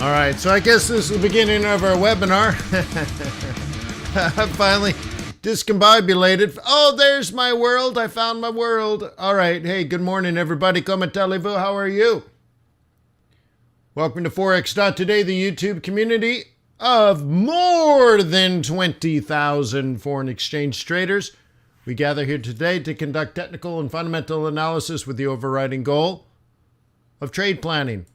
All right, so I guess this is the beginning of our webinar. I finally discombobulated. Oh, there's my world. I found my world. All right. Hey, good morning, everybody. Comment allez-vous? How are you? Welcome to Forex.Today, the YouTube community of more than 20,000 foreign exchange traders. We gather here today to conduct technical and fundamental analysis with the overriding goal of trade planning.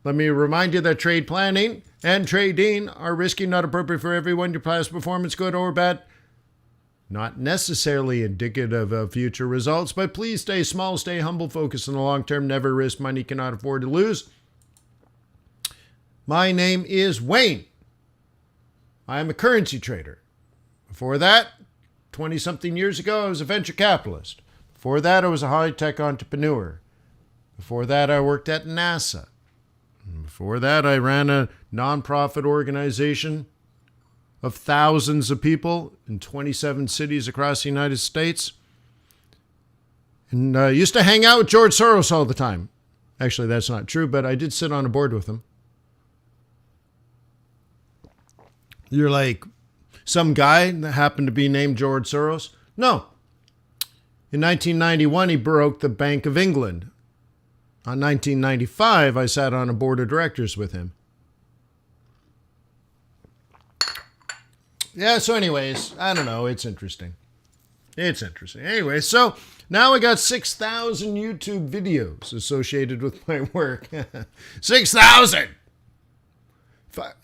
Let me remind you that trade planning and trading are risky, not appropriate for everyone. Your past performance, good or bad, not necessarily indicative of future results, but please stay small, stay humble, focus on the long term, never risk money you cannot afford to lose. My name is Wayne. I am a currency trader. Before that, 20-something years ago, I was a venture capitalist. Before that, I was a high-tech entrepreneur. Before that, I worked at NASA. Before that, I ran a nonprofit organization of thousands of people in 27 cities across the United States. And I used to hang out with George Soros all the time. Actually, that's not true, but I did sit on a board with him. You're like some guy that happened to be named George Soros? No. In 1991, he broke the Bank of England. In 1995, I sat on a board of directors with him. Yeah, so anyways, I don't know. It's interesting. It's interesting. Anyway, so now I got 6,000 YouTube videos associated with my work. 6,000!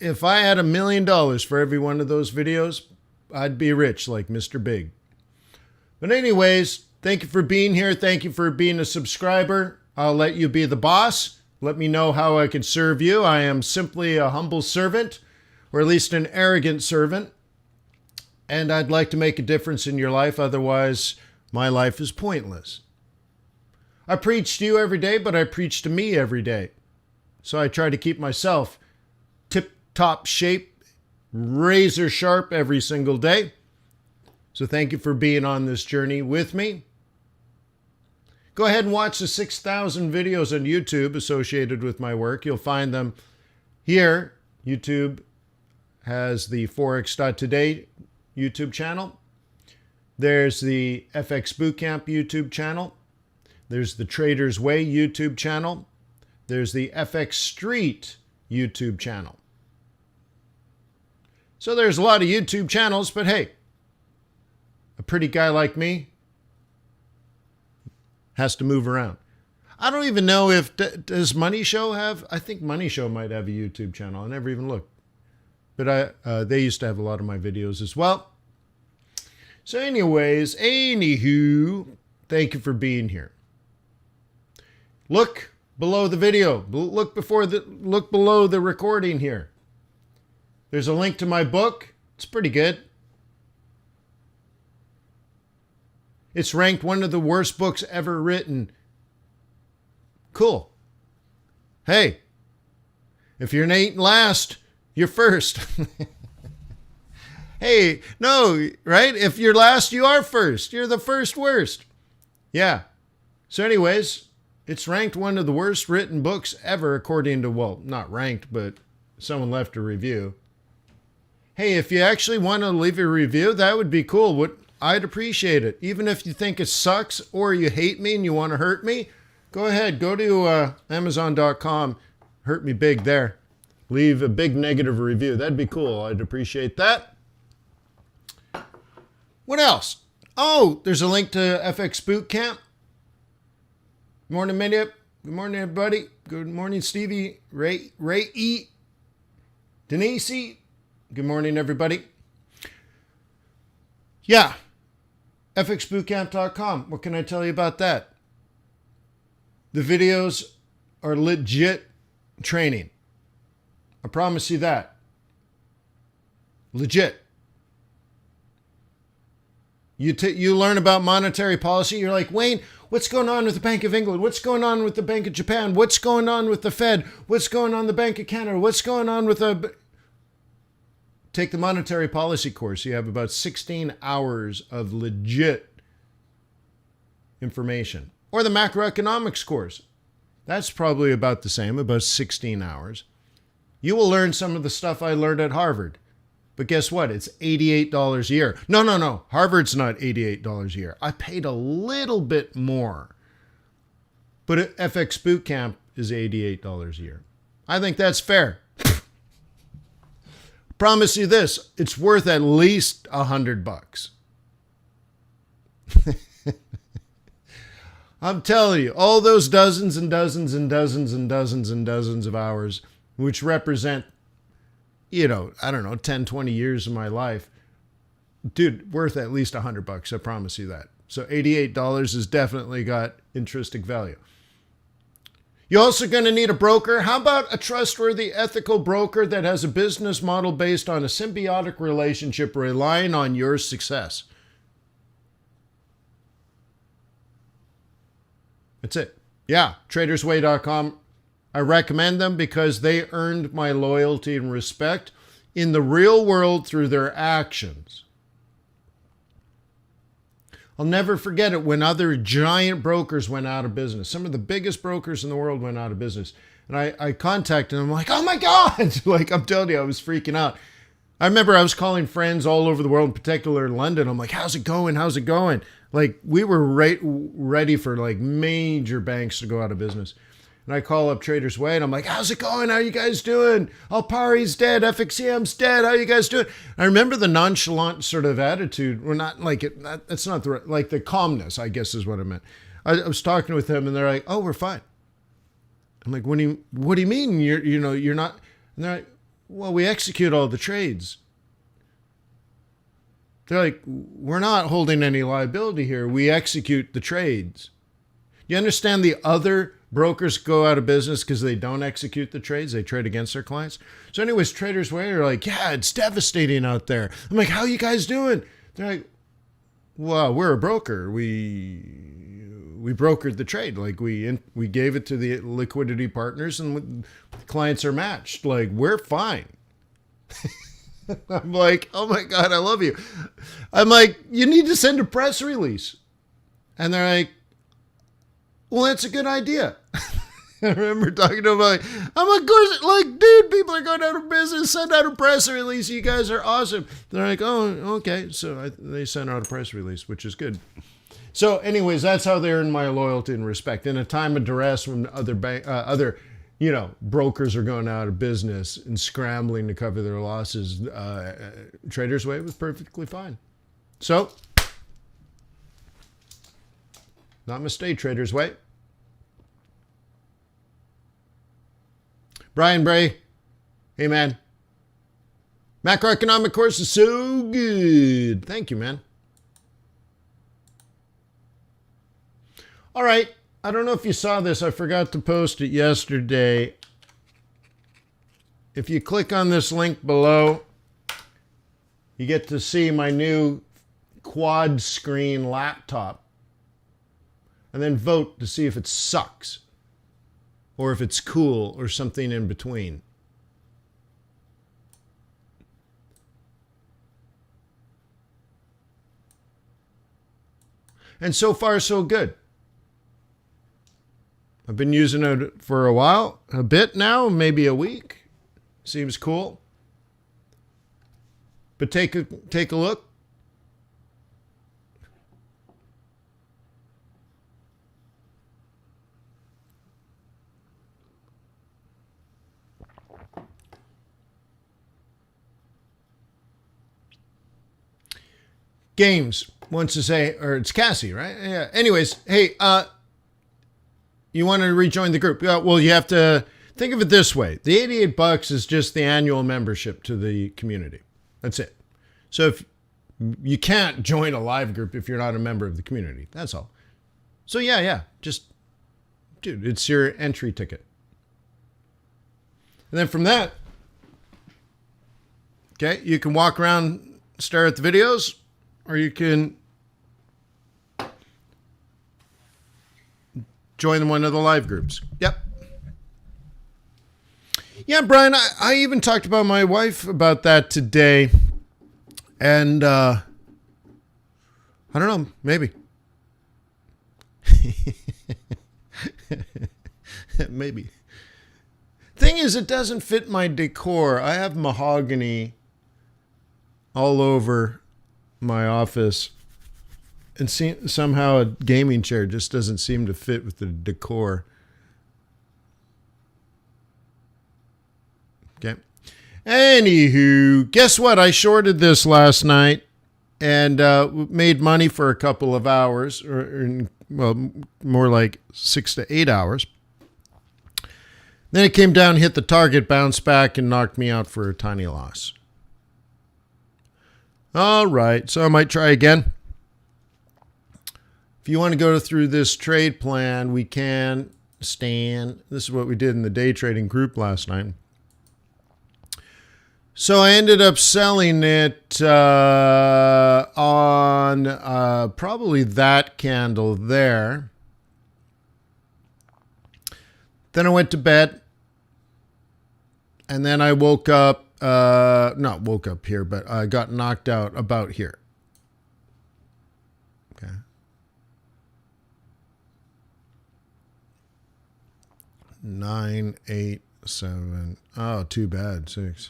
If I had $1 million for every one of those videos, I'd be rich like Mr. Big. But anyways, thank you for being here. Thank you for being a subscriber. I'll let you be the boss. Let me know how I can serve you. I am simply a humble servant, or at least an arrogant servant. And I'd like to make a difference in your life. Otherwise, my life is pointless. I preach to you every day, but I preach to me every day. So I try to keep myself tip-top shape, razor sharp every single day. So thank you for being on this journey with me. Go ahead and watch the 6,000 videos on YouTube associated with my work. You'll find them here. YouTube has the Forex.Today YouTube channel. There's the FX Bootcamp YouTube channel. There's the Trader's Way YouTube channel. There's the FX Street YouTube channel. So there's a lot of YouTube channels, but hey, a pretty guy like me has to move around. I don't even know if, does Money Show have, I think Money Show might have a YouTube channel. I never even looked. But they used to have a lot of my videos as well. So anyways, anywho, thank you for being here. Look below the video. Look below the recording here. There's a link to my book. It's pretty good. It's ranked one of the worst books ever written. Cool. Hey, if you're ain't last, you're first. Hey, no, right? If you're last, you are first. You're the first worst. Yeah. So anyways, it's ranked one of the worst written books ever according to, well, not ranked, but someone left a review. Hey, if you actually want to leave a review, that would be cool. I'd appreciate it. Even if you think it sucks or you hate me and you want to hurt me, go ahead. Go to Amazon.com. Hurt me big there. Leave a big negative review. That'd be cool. I'd appreciate that. What else? Oh, there's a link to FX Bootcamp. Good morning, Minip. Good morning, everybody. Good morning, Stevie. Ray E. Denise. Good morning, everybody. Yeah. FXBootcamp.com. What can I tell you about that? The videos are legit training. I promise you that. Legit. You learn about monetary policy. You're like, Wayne, what's going on with the Bank of England? What's going on with the Bank of Japan? What's going on with the Fed? What's going on with the Bank of Canada? What's going on with the... Take the monetary policy course. You have about 16 hours of legit information. Or the macroeconomics course. That's probably about the same, about 16 hours. You will learn some of the stuff I learned at Harvard. But guess what? It's $88 a year. No. Harvard's not $88 a year. I paid a little bit more. But FX Bootcamp is $88 a year. I think that's fair. Promise you this, it's worth at least $100. I'm telling you, all those dozens and dozens and dozens and dozens and dozens of hours, which represent, I don't know, 10, 20 years of my life, dude, worth at least $100. I promise you that. So $88 has definitely got intrinsic value. You're also going to need a broker. How about a trustworthy, ethical broker that has a business model based on a symbiotic relationship relying on your success? That's it. Yeah, tradersway.com. I recommend them because they earned my loyalty and respect in the real world through their actions. I'll never forget it when other giant brokers went out of business. Some of the biggest brokers in the world went out of business. And I contacted them like, oh my God, like I'm telling you, I was freaking out. I remember I was calling friends all over the world, in particular in London. I'm like, how's it going? How's it going? Like we were ready for like major banks to go out of business. And I call up Traders Way and I'm like, how's it going? How you guys doing? Alpari's dead. FXCM's dead. How you guys doing? I remember the nonchalant sort of attitude. We're not like it. That's not the right, like the calmness, I guess is what I meant. I was talking with them and they're like, oh, we're fine. I'm like, what do you mean? You're not. And they're like, well, we execute all the trades. They're like, we're not holding any liability here. We execute the trades. You understand the other brokers go out of business because they don't execute the trades. They trade against their clients. So anyways, Traders Way are like, yeah, it's devastating out there. I'm like, how you guys doing? They're like, well, we're a broker. We brokered the trade. Like we gave it to the liquidity partners and clients are matched. Like we're fine. I'm like, oh my God, I love you. I'm like, you need to send a press release. And they're like, well, that's a good idea. I remember talking to them like, I'm like, of course, like, dude, people are going out of business. Send out a press release. You guys are awesome. They're like, oh, okay. So they sent out a press release, which is good. So anyways, that's how they earn my loyalty and respect. In a time of duress when other brokers are going out of business and scrambling to cover their losses, Traders Way was perfectly fine. So, namaste, Traders Way. Brian Bray, hey man. Macroeconomic course is so good. Thank you, man. All right. I don't know if you saw this. I forgot to post it yesterday. If you click on this link below, you get to see my new quad screen laptop. And then vote to see if it sucks or if it's cool or something in between. And so far, so good. I've been using it for a while, a bit now, maybe a week. Seems cool. But take a look. Games wants to say, or it's Cassie, right? Yeah. Anyways, hey, you want to rejoin the group? Well, you have to think of it this way. The $88 is just the annual membership to the community. That's it. So if you can't join a live group if you're not a member of the community, that's all. So yeah, just, dude, it's your entry ticket. And then from that, okay, you can walk around, stare at the videos, or you can join one of the live groups. Yep. Yeah, Brian, I even talked about my wife about that today. And I don't know, maybe. Maybe. thing is, it doesn't fit my decor. I have mahogany all over my office. And somehow a gaming chair just doesn't seem to fit with the decor. Okay. Anywho, guess what? I shorted this last night and made money for a couple of hours, or well, more like 6 to 8 hours. Then it came down, hit the target, bounced back, and knocked me out for a tiny loss. All right, so I might try again. If you want to go through this trade plan, we can, Stan. This is what we did in the day trading group last night. So I ended up selling it on probably that candle there. Then I went to bed. And then I woke up, not woke up here, but I got knocked out about here. Okay. 9, 8, 7. Oh, too bad. 6.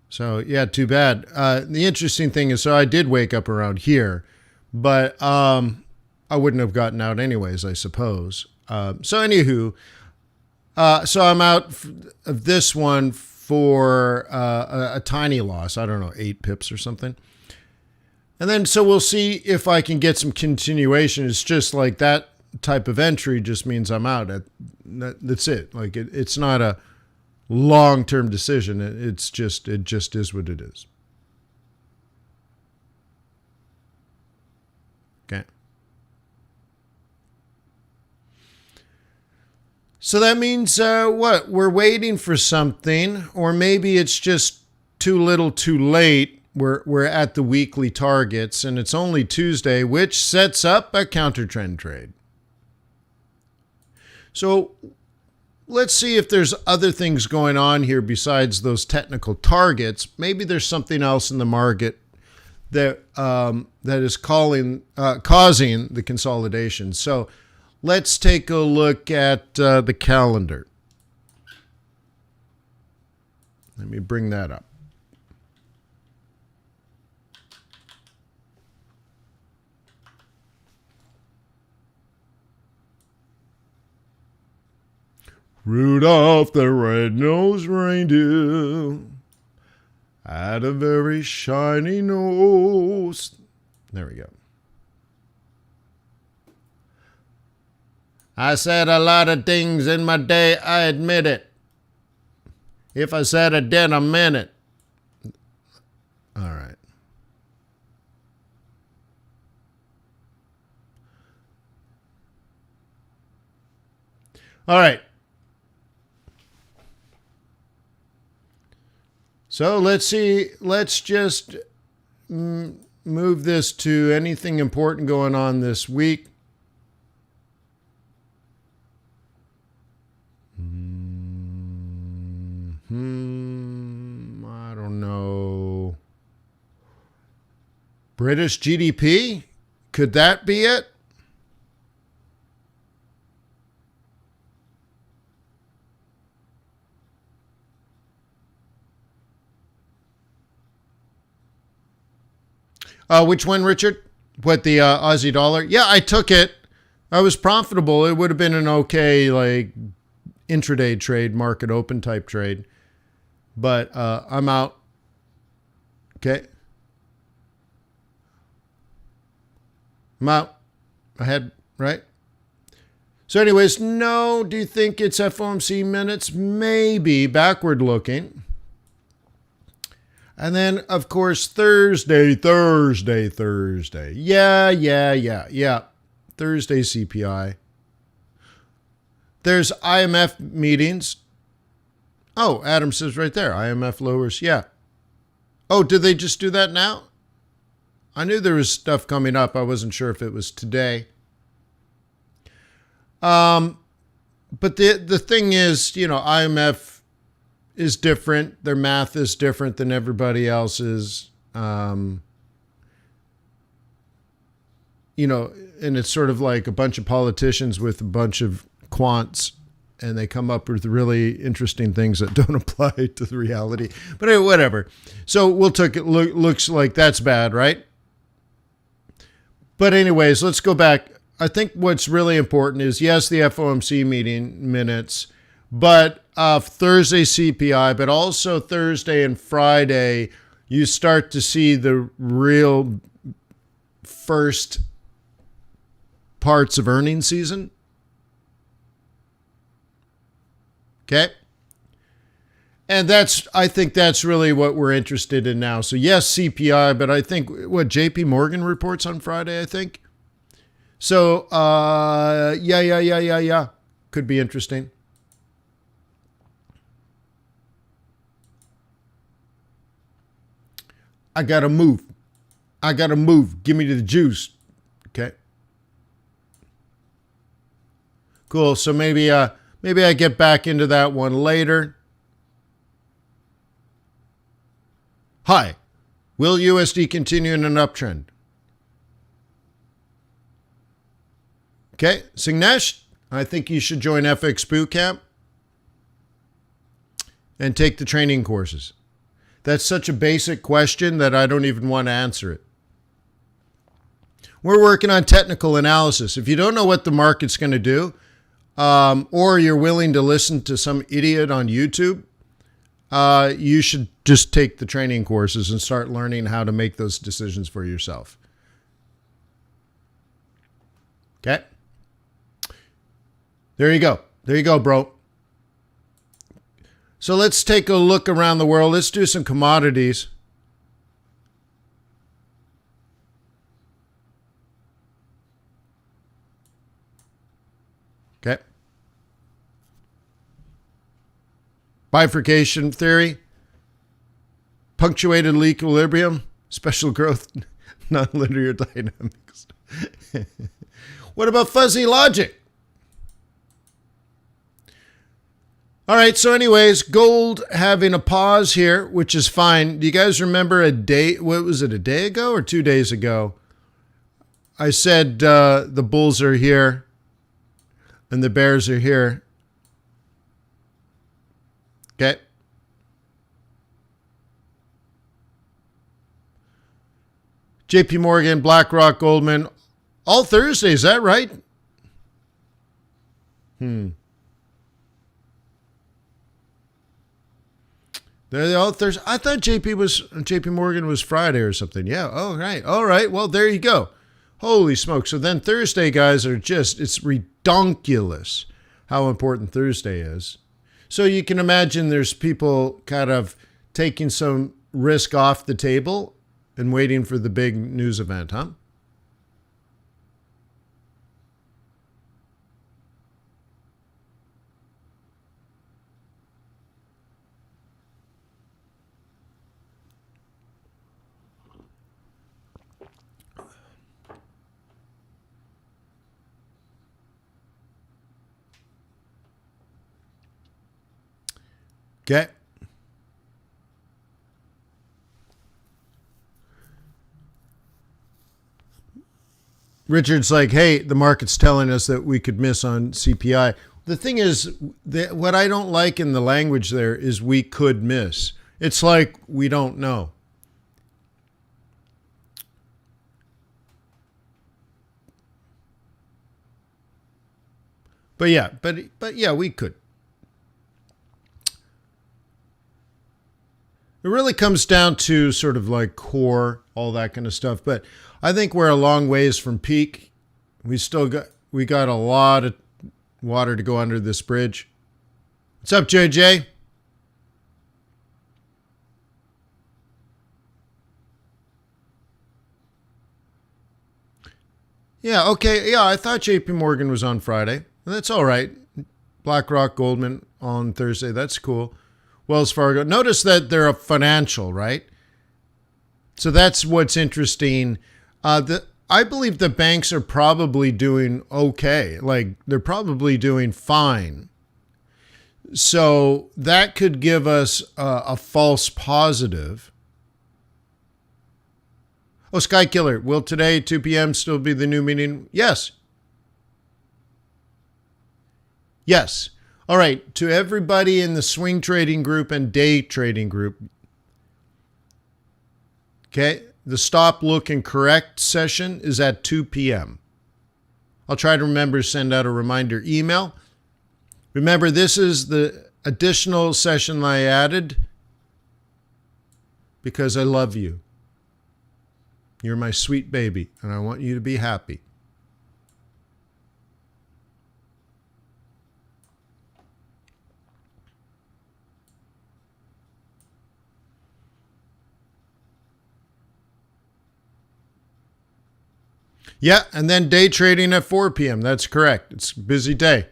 So, yeah, too bad. The interesting thing is, so I did wake up around here, but I wouldn't have gotten out anyways, I suppose. So, anywho, so I'm out of this one for a tiny loss. I don't know, 8 pips or something. And then, so we'll see if I can get some continuation. It's just like that type of entry just means I'm out. That's it. Like it's not a long-term decision. It just is what it is. Okay. So that means what? We're waiting for something, or maybe it's just too little too late. We're at the weekly targets, and it's only Tuesday, which sets up a counter trend trade. So let's see if there's other things going on here besides those technical targets. Maybe there's something else in the market that that is causing the consolidation. So let's take a look at the calendar. Let me bring that up. Rudolph the red-nosed reindeer had a very shiny nose. There we go. I said a lot of things in my day, I admit it. If I said it then, I meant it. All right. All right. So let's see. Let's just move this to anything important going on this week. I don't know. British GDP? Could that be it? Which one, Richard? What, the Aussie dollar? Yeah, I took it. I was profitable. It would have been an okay, like, intraday trade, market open type trade. But I'm out. Okay. I'm out. Ahead, right? So anyways, no. Do you think it's FOMC minutes? Maybe. Backward looking. And then, of course, Thursday. Yeah. Thursday CPI. There's IMF meetings. Oh, Adam says right there, IMF lowers. Yeah. Oh, did they just do that now? I knew there was stuff coming up. I wasn't sure if it was today. But the thing is, you know, IMF is different. Their math is different than everybody else's. You know, and it's sort of like a bunch of politicians with a bunch of quants and they come up with really interesting things that don't apply to the reality. But anyway, whatever. So we'll take it. Looks like that's bad, right? But anyways, let's go back. I think what's really important is, yes, the FOMC meeting minutes, but Thursday CPI, but also Thursday and Friday, you start to see the real first parts of earnings season. Okay. And I think that's really what we're interested in now. So yes, CPI, but I think what JP Morgan reports on Friday, I think. So, yeah. Could be interesting. I got to move. Give me the juice. Okay. Cool. So maybe I get back into that one later. Hi, will USD continue in an uptrend? Okay, Signesh, I think you should join FX Bootcamp and take the training courses. That's such a basic question that I don't even want to answer it. We're working on technical analysis. If you don't know what the market's going to do, or you're willing to listen to some idiot on YouTube, you should just take the training courses and start learning how to make those decisions for yourself. Okay? There you go. There you go, bro. So let's take a look around the world. Let's do some commodities. Okay. Bifurcation theory, punctuated equilibrium, special growth, nonlinear dynamics. What about fuzzy logic? All right, so anyways, gold having a pause here, which is fine. Do you guys remember a day ago or 2 days ago? I said the bulls are here and the bears are here. Okay. JP Morgan, BlackRock, Goldman, all Thursday, is that right? They're all Thursday. I thought JP Morgan was Friday or something. Yeah. Oh, right. All right. Well, there you go. Holy smoke. So then Thursday, guys, it's redonkulous how important Thursday is. So you can imagine there's people kind of taking some risk off the table and waiting for the big news event, huh? Okay. Richard's like, hey, the market's telling us that we could miss on CPI. The thing is, what I don't like in the language there is we could miss. It's like we don't know. But yeah, we could. It really comes down to sort of like core, all that kind of stuff. But I think we're a long ways from peak. We got a lot of water to go under this bridge. What's up, JJ? Yeah, okay. Yeah, I thought JP Morgan was on Friday. That's all right. BlackRock, Goldman on Thursday. That's cool. Wells Fargo. Notice that they're a financial, right? So that's what's interesting. I believe the banks are probably doing okay. Like, they're probably doing fine. So that could give us a false positive. Oh, Sky Killer, will today, 2 p.m., still be the new meeting? Yes. Yes. All right, to everybody in the swing trading group and day trading group, okay, the stop, look, and correct session is at 2 p.m. I'll try to remember to send out a reminder email. Remember, this is the additional session I added because I love you. You're my sweet baby, and I want you to be happy. Yeah, and then day trading at 4 p.m. That's correct. It's a busy day.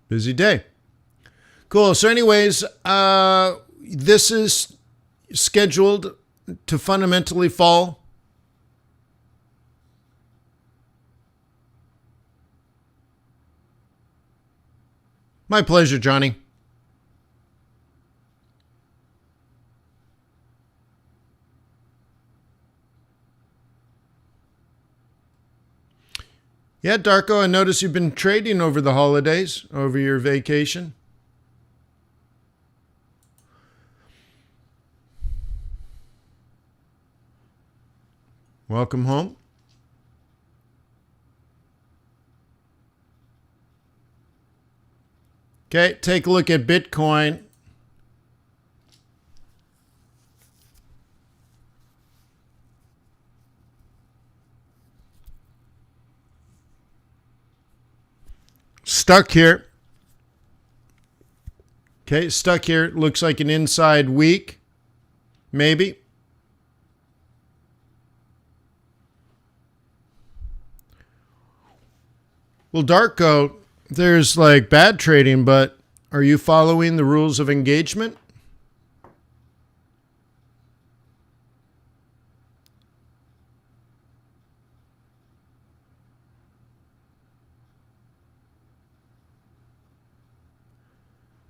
Busy day. Cool. So anyways, this is scheduled to fundamentally fall. My pleasure, Johnny. Yeah, Darko, I notice you've been trading over the holidays, over your vacation. Welcome home. Okay, take a look at Bitcoin. Stuck here. Okay, stuck here. Looks like an inside week. Maybe. Well, Darko, there's like bad trading, but are you following the rules of engagement?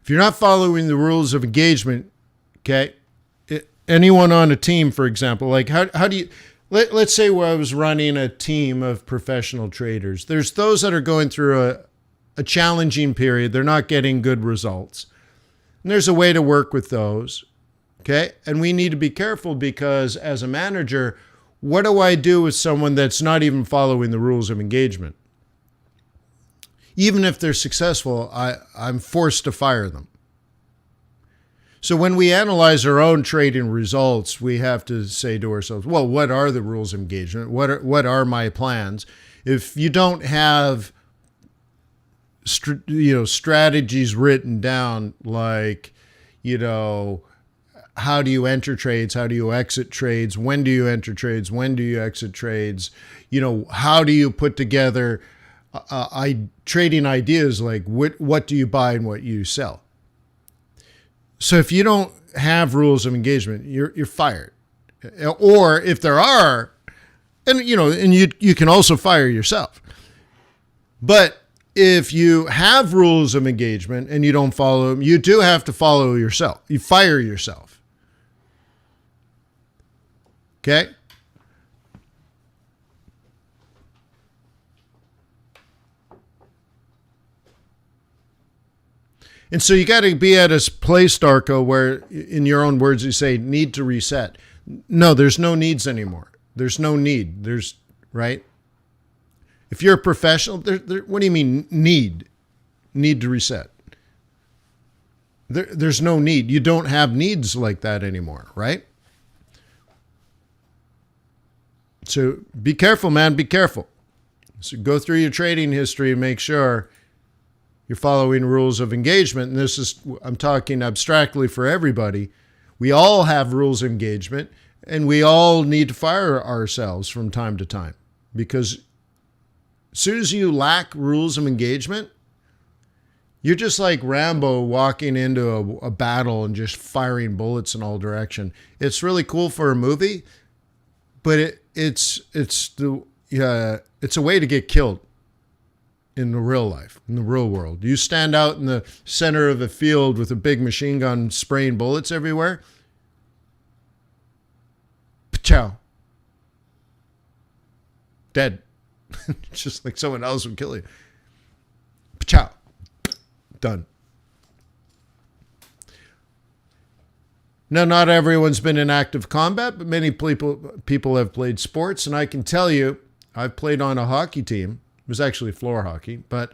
If you're not following the rules of engagement, okay, anyone on a team, for example, like how do you, let's say I was running a team of professional traders. There's those that are going through a challenging period. They're not getting good results. And there's a way to work with those, okay? And we need to be careful because as a manager, what do I do with someone that's not even following the rules of engagement? Even if they're successful, I'm forced to fire them. So when we analyze our own trading results, we have to say to ourselves, well, what are the rules of engagement? What are my plans? If you don't have strategies written down, like, how do you enter trades? How do you exit trades? When do you enter trades? When do you exit trades? How do you put together trading ideas, like what do you buy and what you sell? So if you don't have rules of engagement, you're fired. Or if there are, and you can also fire yourself. But if you have rules of engagement and you don't follow them, you do have to follow yourself. You fire yourself. Okay? And so you got to be at a place, Darko, where, in your own words, you say, need to reset. No, there's no needs anymore. There's no need. Right? If you're a professional, what do you mean need? Need to reset. There's no need. You don't have needs like that anymore, right? So be careful, man. Be careful. So go through your trading history and make sure you're following rules of engagement. And I'm talking abstractly for everybody. We all have rules of engagement, and we all need to fire ourselves from time to time, because as soon as you lack rules of engagement, you're just like Rambo walking into a battle and just firing bullets in all directions. It's really cool for a movie, but it's a way to get killed in the real life, in the real world. You stand out in the center of a field with a big machine gun spraying bullets everywhere. Pachow. dead. Just like someone else would kill you. Ciao. Done. Now, not everyone's been in active combat, but many people have played sports. And I can tell you, I've played on a hockey team. It was actually floor hockey, but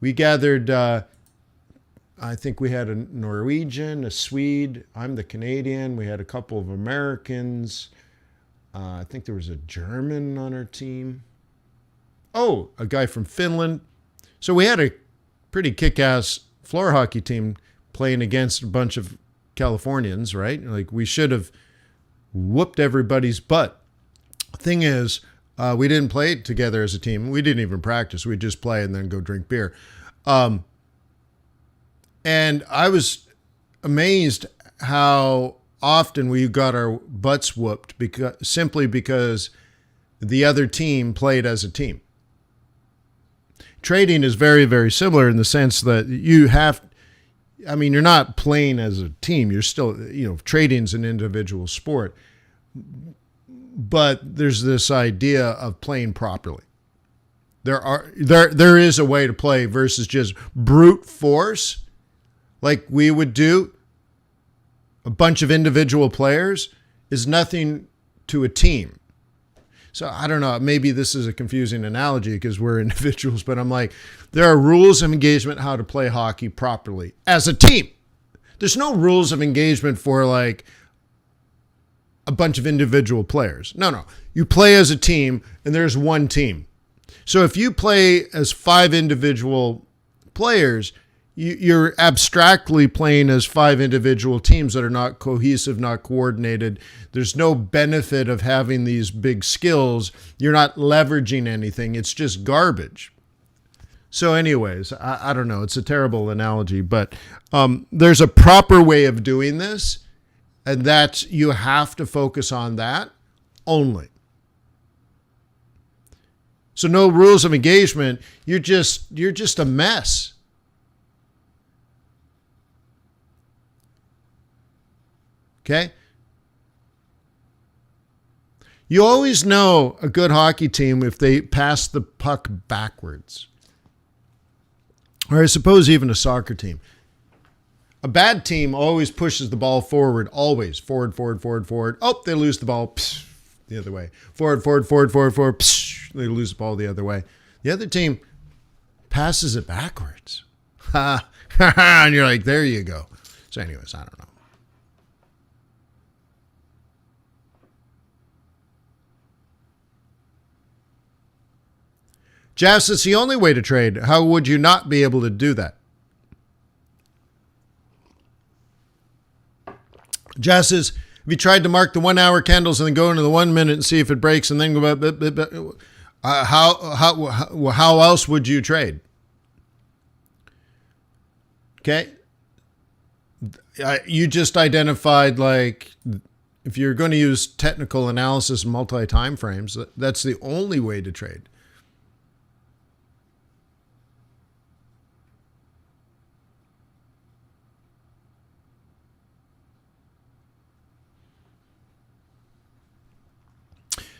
we gathered, I think we had a Norwegian, a Swede. I'm the Canadian. We had a couple of Americans. I think there was a German on our team. Oh, a guy from Finland. So we had a pretty kick-ass floor hockey team playing against a bunch of Californians, right? Like, we should have whooped everybody's butt. Thing is, we didn't play together as a team. We didn't even practice. We'd just play and then go drink beer. And I was amazed how often we got our butts whooped simply because the other team played as a team. Trading is very, very similar in the sense that you're not playing as a team. You're still, trading's an individual sport. But there's this idea of playing properly. There is a way to play versus just brute force like we would do. A bunch of individual players is nothing to a team. So I don't know, maybe this is a confusing analogy because we're individuals, but I'm like, there are rules of engagement how to play hockey properly as a team. There's no rules of engagement for like a bunch of individual players. No. You play as a team and there's one team. So if you play as 5 individual players, you're abstractly playing as 5 individual teams that are not cohesive, not coordinated. There's no benefit of having these big skills. You're not leveraging anything. It's just garbage. So anyways, I don't know. It's a terrible analogy, but there's a proper way of doing this, and that's you have to focus on that only. So no rules of engagement. You're just a mess. Okay? You always know a good hockey team if they pass the puck backwards. Or I suppose even a soccer team. A bad team always pushes the ball forward, always. Forward. Oh, they lose the ball. Psh, the other way. Forward. Psh, they lose the ball the other way. The other team passes it backwards. And you're like, there you go. So anyways, I don't know. Jazz, it's the only way to trade. How would you not be able to do that? Jazz says, have you tried to mark the 1 hour candles and then go into the 1 minute and see if it breaks and then go back? How else would you trade? Okay. You just identified, like, if you're going to use technical analysis and multi-time frames, that's the only way to trade.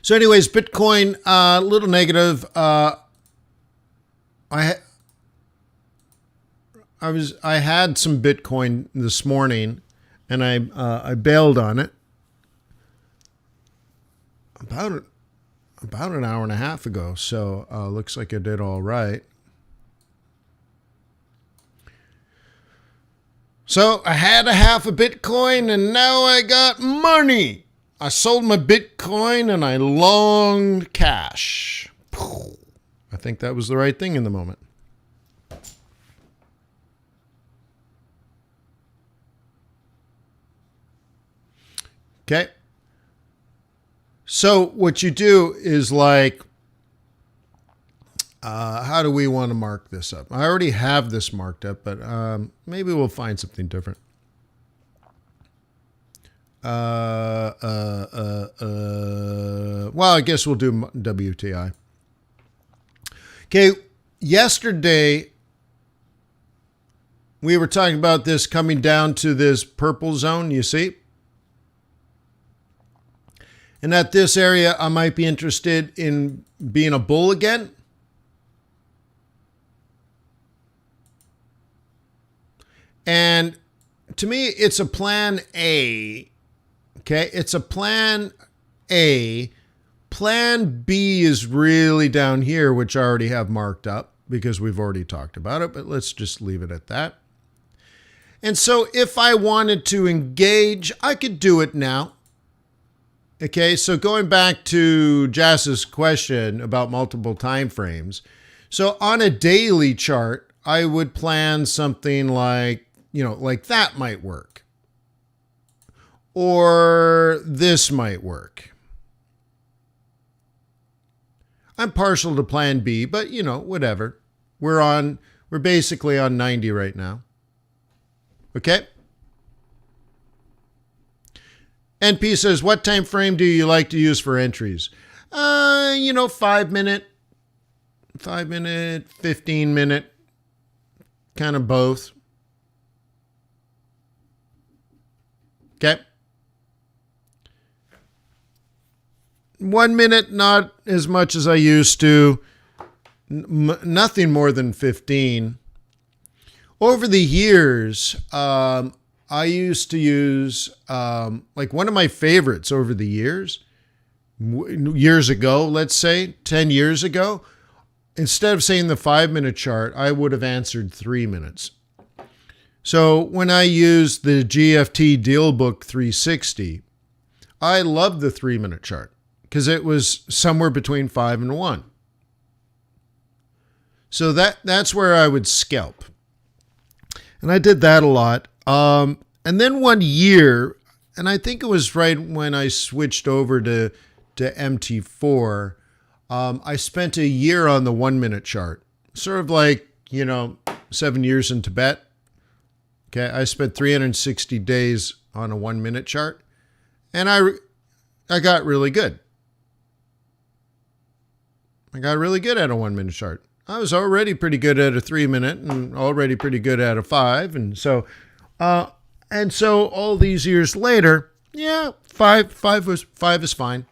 So anyways, Bitcoin, a little negative. I had some Bitcoin this morning, and I bailed on it about an hour and a half ago. So looks like I did all right. So I had a half a Bitcoin, and now I got money. I sold my Bitcoin and I longed cash. I think that was the right thing in the moment. Okay. So what you do is like, how do we want to mark this up? I already have this marked up, but maybe we'll find something different. Well, I guess we'll do WTI. Okay, yesterday we were talking about this coming down to this purple zone, you see? And at this area, I might be interested in being a bull again. And to me, it's a plan A. Okay, it's a plan A. Plan B is really down here, which I already have marked up because we've already talked about it, but let's just leave it at that. And so if I wanted to engage, I could do it now. Okay, so going back to Jas's question about multiple time frames. So on a daily chart, I would plan something like, like that might work. Or this might work. I'm partial to plan B, but whatever. We're basically on 90 right now. Okay? NP says, what time frame do you like to use for entries? 5 minute, 15 minute, kind of both. Okay. 1 minute, not as much as I used to. Nothing more than 15. Over the years, I used to use, like one of my favorites over the years ago, let's say 10 years ago, instead of saying the 5 minute chart, I would have answered 3 minutes. So when I used the GFT Dealbook 360, I loved the 3 minute chart because it was somewhere between 5 and 1. So that's where I would scalp. And I did that a lot. And then one year, and I think it was right when I switched over to MT4, I spent a year on the 1 minute chart. Sort of like, 7 years in Tibet. Okay, I spent 360 days on a 1 minute chart. And I got really good. I got really good at a 1 minute chart. I was already pretty good at a 3 minute and already pretty good at a 5. And so all these years later, yeah, five is fine.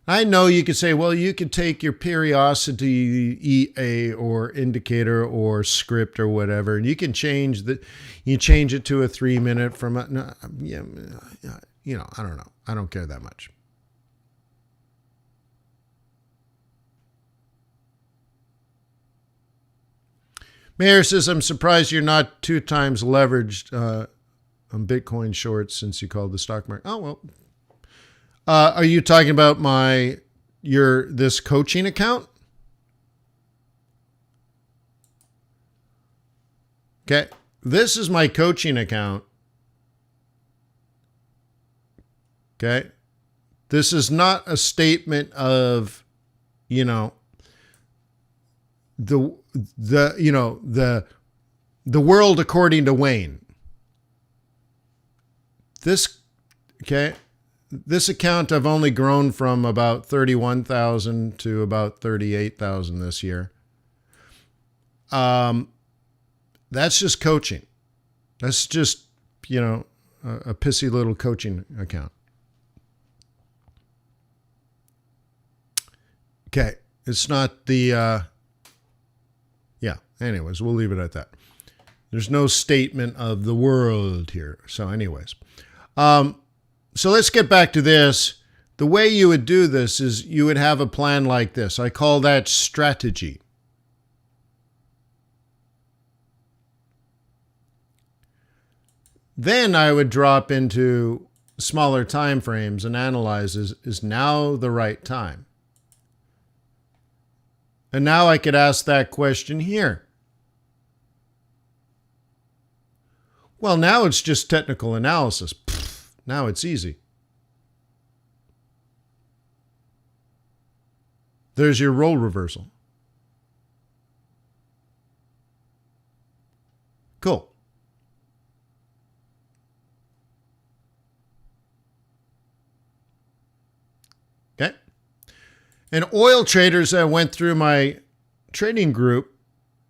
I know you could say, well, you could take your periodicity EA or indicator or script or whatever, and you can change it to a 3 minute from I don't know. I don't care that much. Mayor says, I'm surprised you're not 2 times leveraged on Bitcoin shorts since you called the stock market. Oh, well. Are you talking about this coaching account? Okay. This is my coaching account. Okay. This is not a statement of, the world according to Wayne. This account I've only grown from about 31,000 to about 38,000 this year. That's just coaching. That's just, a pissy little coaching account. Okay. It's not the, anyways, we'll leave it at that. There's no statement of the world here. So anyways, so let's get back to this. The way you would do this is you would have a plan like this. I call that strategy. Then I would drop into smaller time frames and analyze, is now the right time? And now I could ask that question here. Well, now it's just technical analysis. Now it's easy. There's your role reversal. Cool. Okay. And oil traders that went through my trading group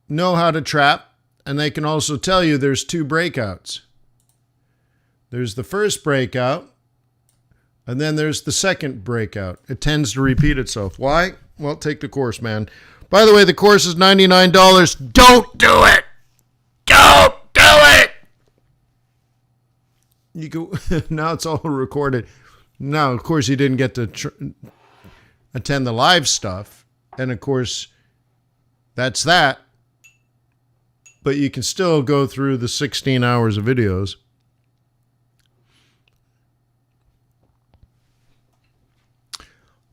know how to trap, and they can also tell you there's 2 breakouts. There's the first breakout And then there's the second breakout. It tends to repeat itself. Why? Well, take the course, man. By the way, the course is $99. Don't do it. Don't do it. You go. Now it's all recorded. Now, of course, you didn't get to attend the live stuff. And of course, that's that. But you can still go through the 16 hours of videos.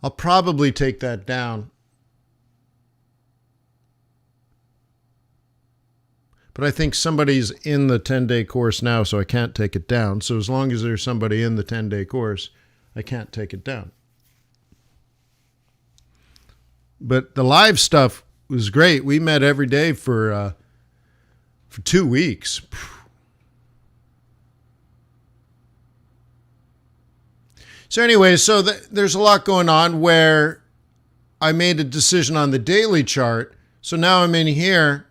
I'll probably take that down. But I think somebody's in the 10-day course now, so I can't take it down. So as long as there's somebody in the 10-day course, I can't take it down. But the live stuff was great. We met every day for 2 weeks. So anyway, so there's a lot going on where I made a decision on the daily chart. So now I'm in here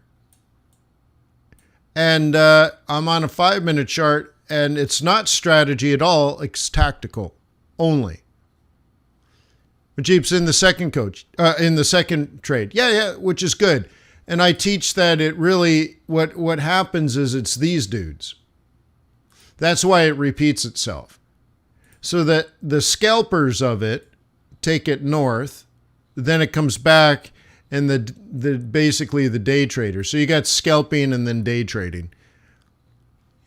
and I'm on a 5-minute chart, and it's not strategy at all. It's tactical only. Rajeep's in the second in the second trade. Yeah, which is good. And I teach that it really, what happens is it's these dudes. That's why it repeats itself. So that the scalpers of it take it north, then it comes back, and the basically the day traders. So you got scalping and then day trading.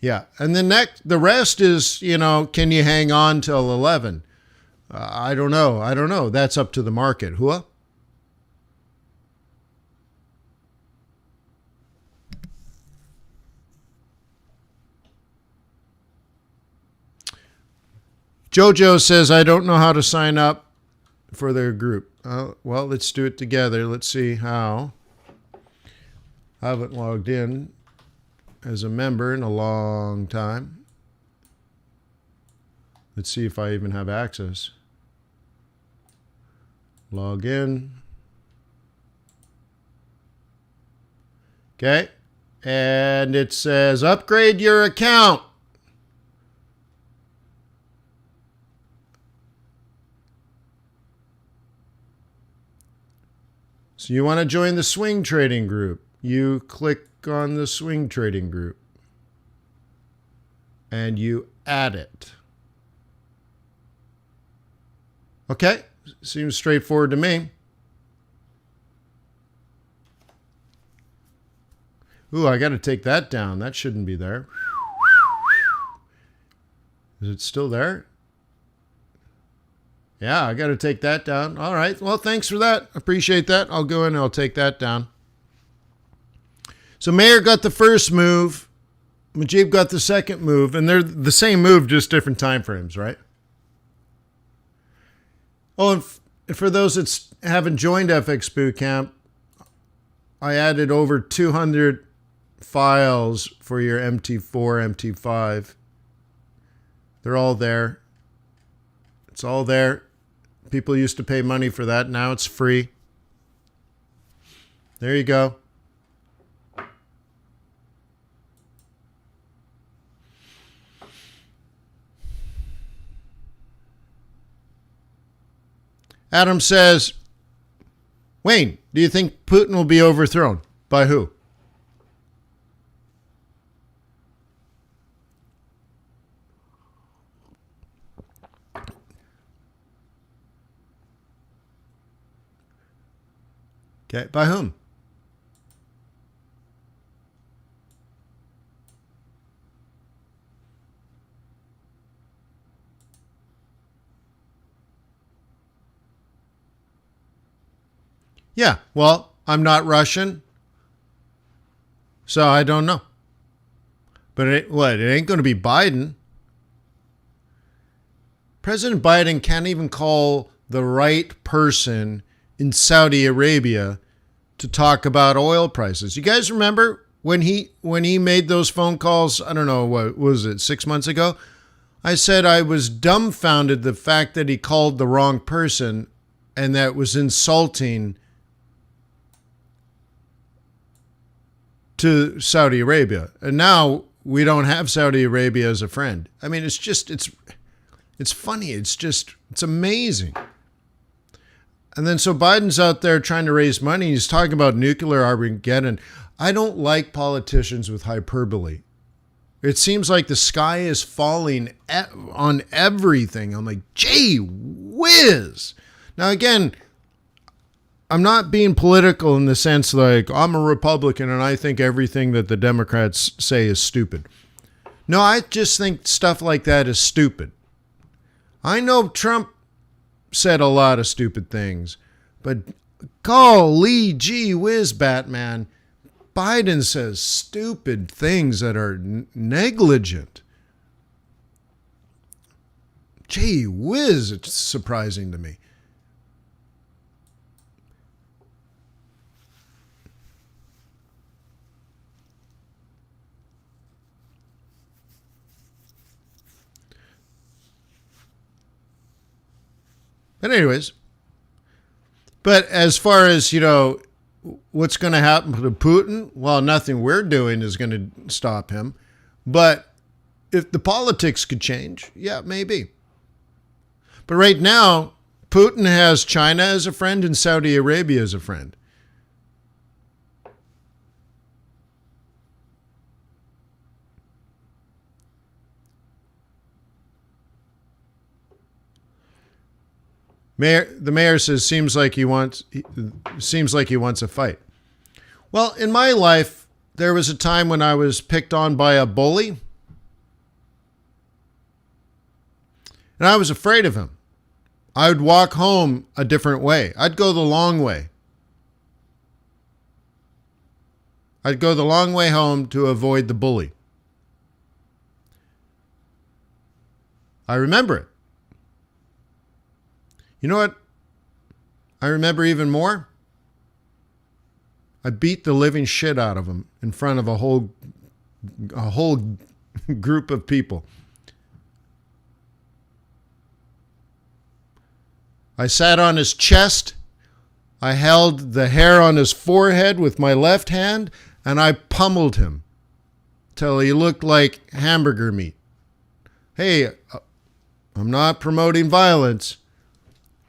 Yeah, and the rest is, can you hang on till 11? I don't know. That's up to the market. Hua? Jojo says, I don't know how to sign up for their group. Well, let's do it together. Let's see how. I haven't logged in as a member in a long time. Let's see if I even have access. Log in. Okay. And it says, upgrade your account. So you want to join the swing trading group. You click on the swing trading group and you add it. Okay, seems straightforward to me. Ooh, I got to take that down. That shouldn't be there. Is it still there? Yeah, I got to take that down. All right. Well, thanks for that. Appreciate that. I'll go in and I'll take that down. So Mayor got the first move. Majib got the second move. And they're the same move, just different time frames, right? Oh, and for those that haven't joined FX Bootcamp, I added over 200 files for your MT4, MT5. They're all there. It's all there. People used to pay money for that. Now it's free. There you go. Adam says, Wayne, do you think Putin will be overthrown? By who? Okay, by whom? Yeah, well, I'm not Russian, so I don't know. But it ain't going to be Biden. President Biden can't even call the right person in Saudi Arabia to talk about oil prices. You guys remember when he made those phone calls? I don't know, what was it, 6 months ago? I said I was dumbfounded the fact that he called the wrong person and that was insulting to Saudi Arabia. And now we don't have Saudi Arabia as a friend. I mean, it's It's funny. It's amazing. And then so Biden's out there trying to raise money. He's talking about nuclear Armageddon. I don't like politicians with hyperbole. It seems like the sky is falling on everything. I'm like, gee whiz. Now, again, I'm not being political in the sense like I'm a Republican and I think everything that the Democrats say is stupid. No, I just think stuff like that is stupid. I know Trump said a lot of stupid things, but golly gee whiz, Batman, Biden says stupid things that are negligent. Gee whiz, it's surprising to me. But anyways, but as far as, what's going to happen to Putin? Well, nothing we're doing is going to stop him. But if the politics could change, yeah, maybe. But right now, Putin has China as a friend and Saudi Arabia as a friend. The mayor says seems like he wants a fight. Well, in my life, there was a time when I was picked on by a bully, and I was afraid of him. I would walk home a different way. I'd go the long way. I'd go the long way home to avoid the bully. I remember it. You know what I remember even more? I beat the living shit out of him in front of a whole group of people. I sat on his chest. I held the hair on his forehead with my left hand, and I pummeled him till he looked like hamburger meat. Hey, I'm not promoting violence.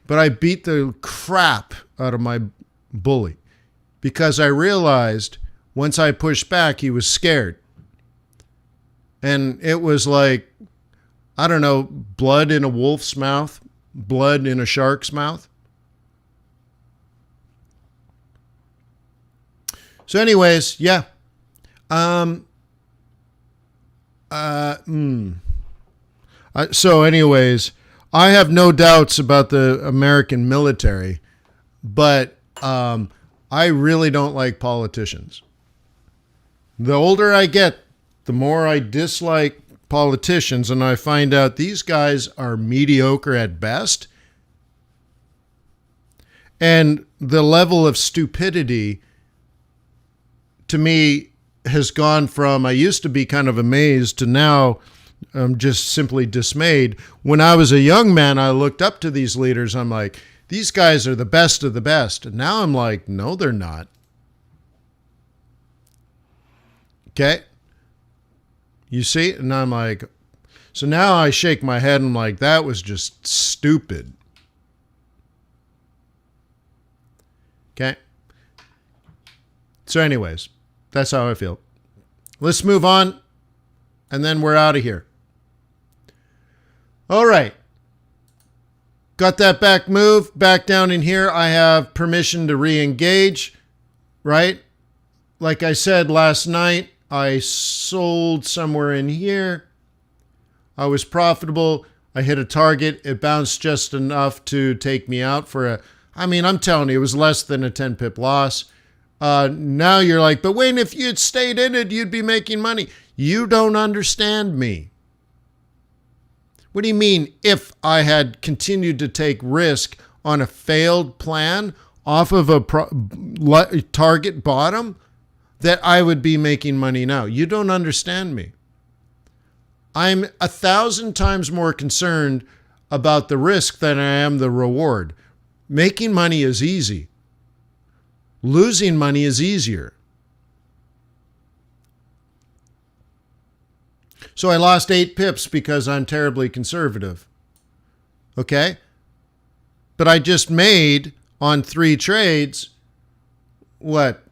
But I beat the crap out of my bully because I realized once I pushed back, he was scared. And it was like, I don't know, blood in a wolf's mouth, blood in a shark's mouth. So anyways, yeah. So anyways, I have no doubts about the American military, but I really don't like politicians. The older I get, the more I dislike politicians, and I find out these guys are mediocre at best. And the level of stupidity, to me, has gone from, I used to be kind of amazed to now I'm just simply dismayed. When I was a young man, I looked up to these leaders. I'm like, these guys are the best of the best. And now I'm like, no, they're not. Okay? You see? And I'm like, so now I shake my head and I'm like, that was just stupid. Okay? So anyways, that's how I feel. Let's move on, and then we're out of here. All right. Got that back move. Back down in here, I have permission to re-engage, right? Like I said last night, I sold somewhere in here. I was profitable. I hit a target. It bounced just enough to take me out for I'm telling you, it was less than a 10 pip loss. Now you're like, but Wayne, if you'd stayed in it, you'd be making money. You don't understand me. What do you mean if I had continued to take risk on a failed plan off of a target bottom that I would be making money now? You don't understand me. I'm 1,000 times more concerned about the risk than I am the reward. Making money is easy. Losing money is easier. So I lost 8 pips because I'm terribly conservative. Okay? But I just made on 3 trades, what?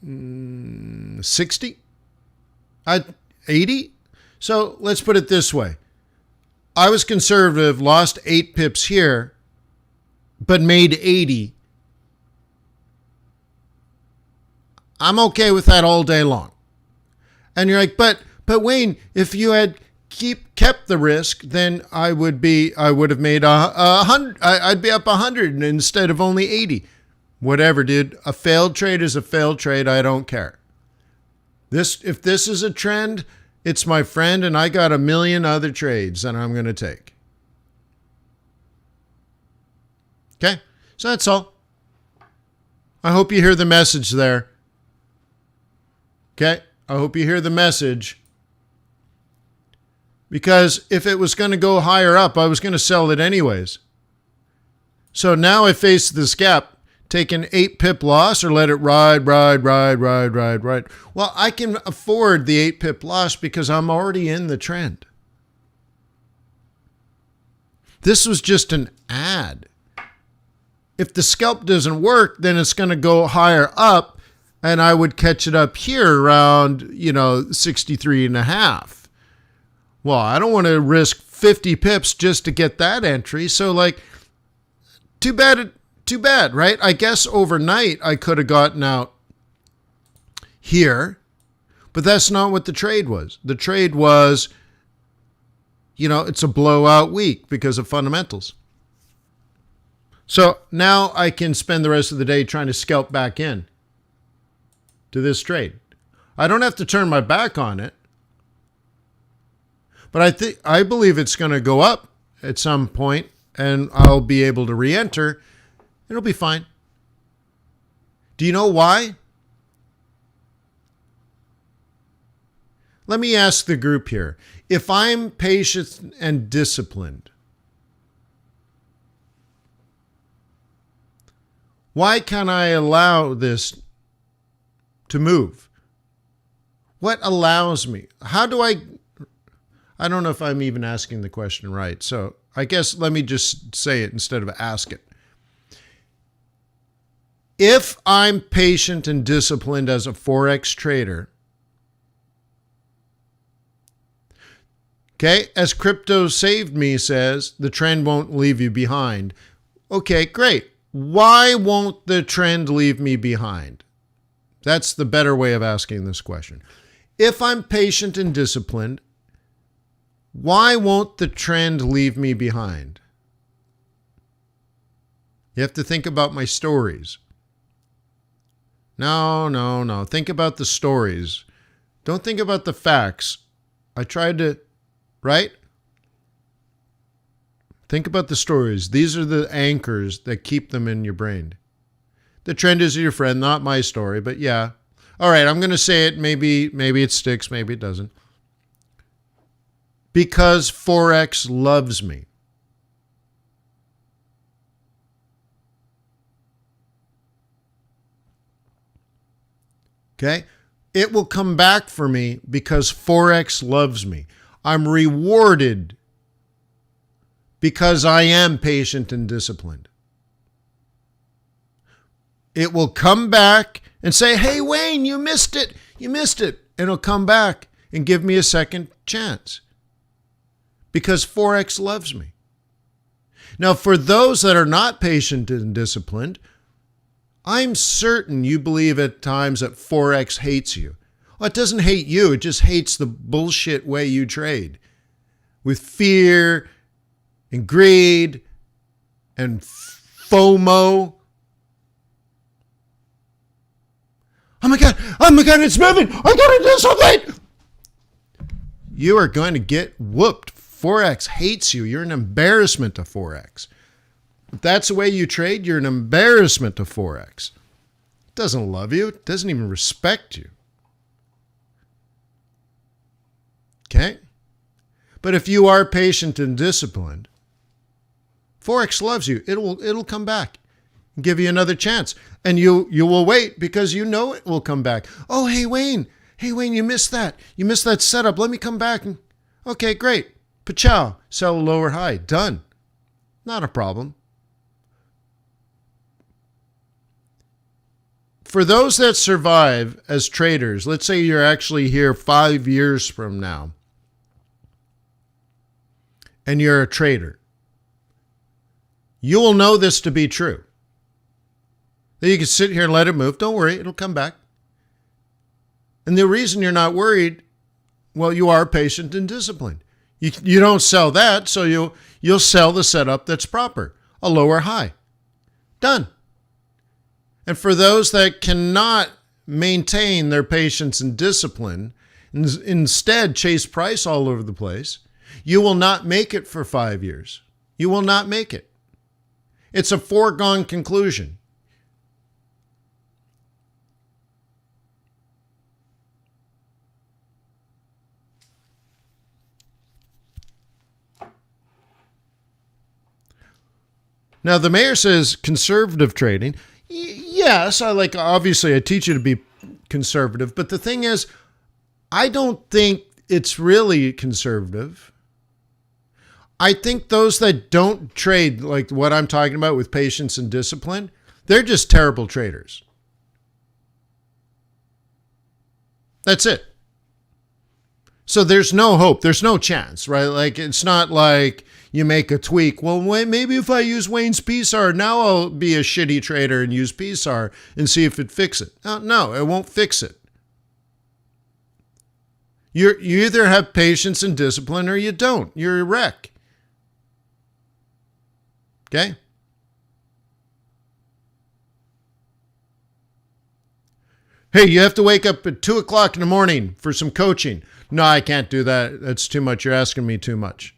60? 80? So let's put it this way. I was conservative, lost 8 pips here, but made 80. I'm okay with that all day long. And you're like, but Wayne, if you had kept the risk, then I would have made 100. I'd be up 100 instead of only 80. Whatever, dude. A failed trade is a failed trade. I don't care. If this is a trend, it's my friend, and I got a million other trades that I'm going to take. Okay? So that's all. I hope you hear the message there. Okay? I hope you hear the message. Because if it was going to go higher up, I was going to sell it anyways. So now I face this gap. Take an 8 pip loss or let it ride. Well, I can afford the 8 pip loss because I'm already in the trend. This was just an ad. If the scalp doesn't work, then it's going to go higher up, and I would catch it up here around, 63.5. Well, I don't want to risk 50 pips just to get that entry. So too bad, right? I guess overnight I could have gotten out here, but that's not what the trade was. The trade was, it's a blowout week because of fundamentals. So now I can spend the rest of the day trying to scalp back in to this trade. I don't have to turn my back on it, but I believe it's going to go up at some point, and I'll be able to re-enter. It'll be fine. Do you know why? Let me ask the group here. If I'm patient and disciplined, why can't I allow this to move? What allows me? How do I don't know if I'm even asking the question right. So I guess let me just say it instead of ask it. If I'm patient and disciplined as a Forex trader, okay, as Crypto Saved Me says, the trend won't leave you behind. Okay, great. Why won't the trend leave me behind? That's the better way of asking this question. If I'm patient and disciplined, why won't the trend leave me behind? You have to think about my stories. No. Think about the stories. Don't think about the facts. I tried to, right? Think about the stories. These are the anchors that keep them in your brain. The trend is your friend, not my story, but yeah. All right, I'm going to say it. Maybe it sticks, maybe it doesn't. Because Forex loves me. Okay? It will come back for me because Forex loves me. I'm rewarded because I am patient and disciplined. It will come back and say, hey, Wayne, you missed it. And it'll come back and give me a second chance because Forex loves me. Now, for those that are not patient and disciplined, I'm certain you believe at times that Forex hates you. Well, it doesn't hate you. It just hates the bullshit way you trade with fear and greed and FOMO. Oh my God, it's moving. I gotta do something. You are going to get whooped. Forex hates you. You're an embarrassment to Forex. If that's the way you trade, you're an embarrassment to Forex. It doesn't love you. It doesn't even respect you. Okay? But if you are patient and disciplined, Forex loves you. It'll come back and give you another chance. And you will wait because you know it will come back. Oh, hey, Wayne, you missed that. You missed that setup. Let me come back. Okay, great. Pachow, sell a lower high. Done. Not a problem. For those that survive as traders, let's say you're actually here 5 years from now, and you're a trader, you will know this to be true. Then you can sit here and let it move. Don't worry, it'll come back. And the reason you're not worried, well, you are patient and disciplined. You don't sell that, so you'll sell the setup that's proper, a lower high. Done. And for those that cannot maintain their patience and discipline, and instead chase price all over the place, you will not make it for 5 years. You will not make it. It's a foregone conclusion. Now, the mayor says conservative trading. Yes, obviously I teach you to be conservative, but the thing is, I don't think it's really conservative. I think those that don't trade like what I'm talking about with patience and discipline, they're just terrible traders. That's it. So there's no hope. There's no chance, right? Like, it's not like you make a tweak. Well, maybe if I use Wayne's PSAR, now I'll be a shitty trader and use PSAR and see if it fixes it. No, it won't fix it. You either have patience and discipline or you don't. You're a wreck. Okay? Hey, you have to wake up at 2 o'clock in the morning for some coaching. No, I can't do that. That's too much. You're asking me too much.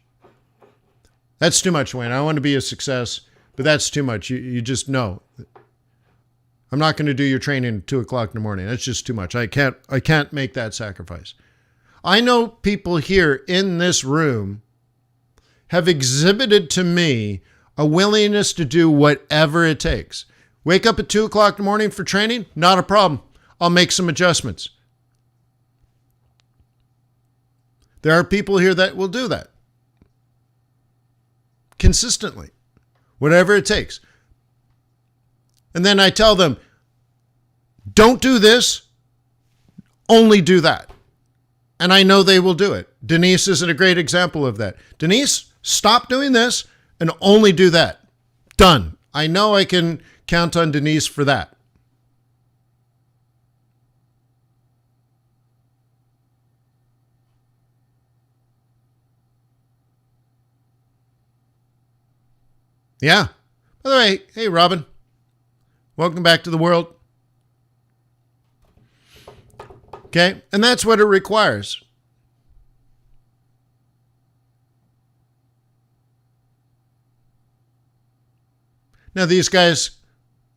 That's too much, Wayne. I want to be a success, but that's too much. You just know. I'm not going to do your training at 2 o'clock in the morning. That's just too much. I can't make that sacrifice. I know people here in this room have exhibited to me a willingness to do whatever it takes. Wake up at 2 o'clock in the morning for training? Not a problem. I'll make some adjustments. There are people here that will do that consistently, whatever it takes. And then I tell them, don't do this, only do that. And I know they will do it. Denise is a great example of that. Denise, stop doing this and only do that. Done. I know I can count on Denise for that. Yeah. By the way, hey, Robin. Welcome back to the world. Okay. And that's what it requires. Now, these guys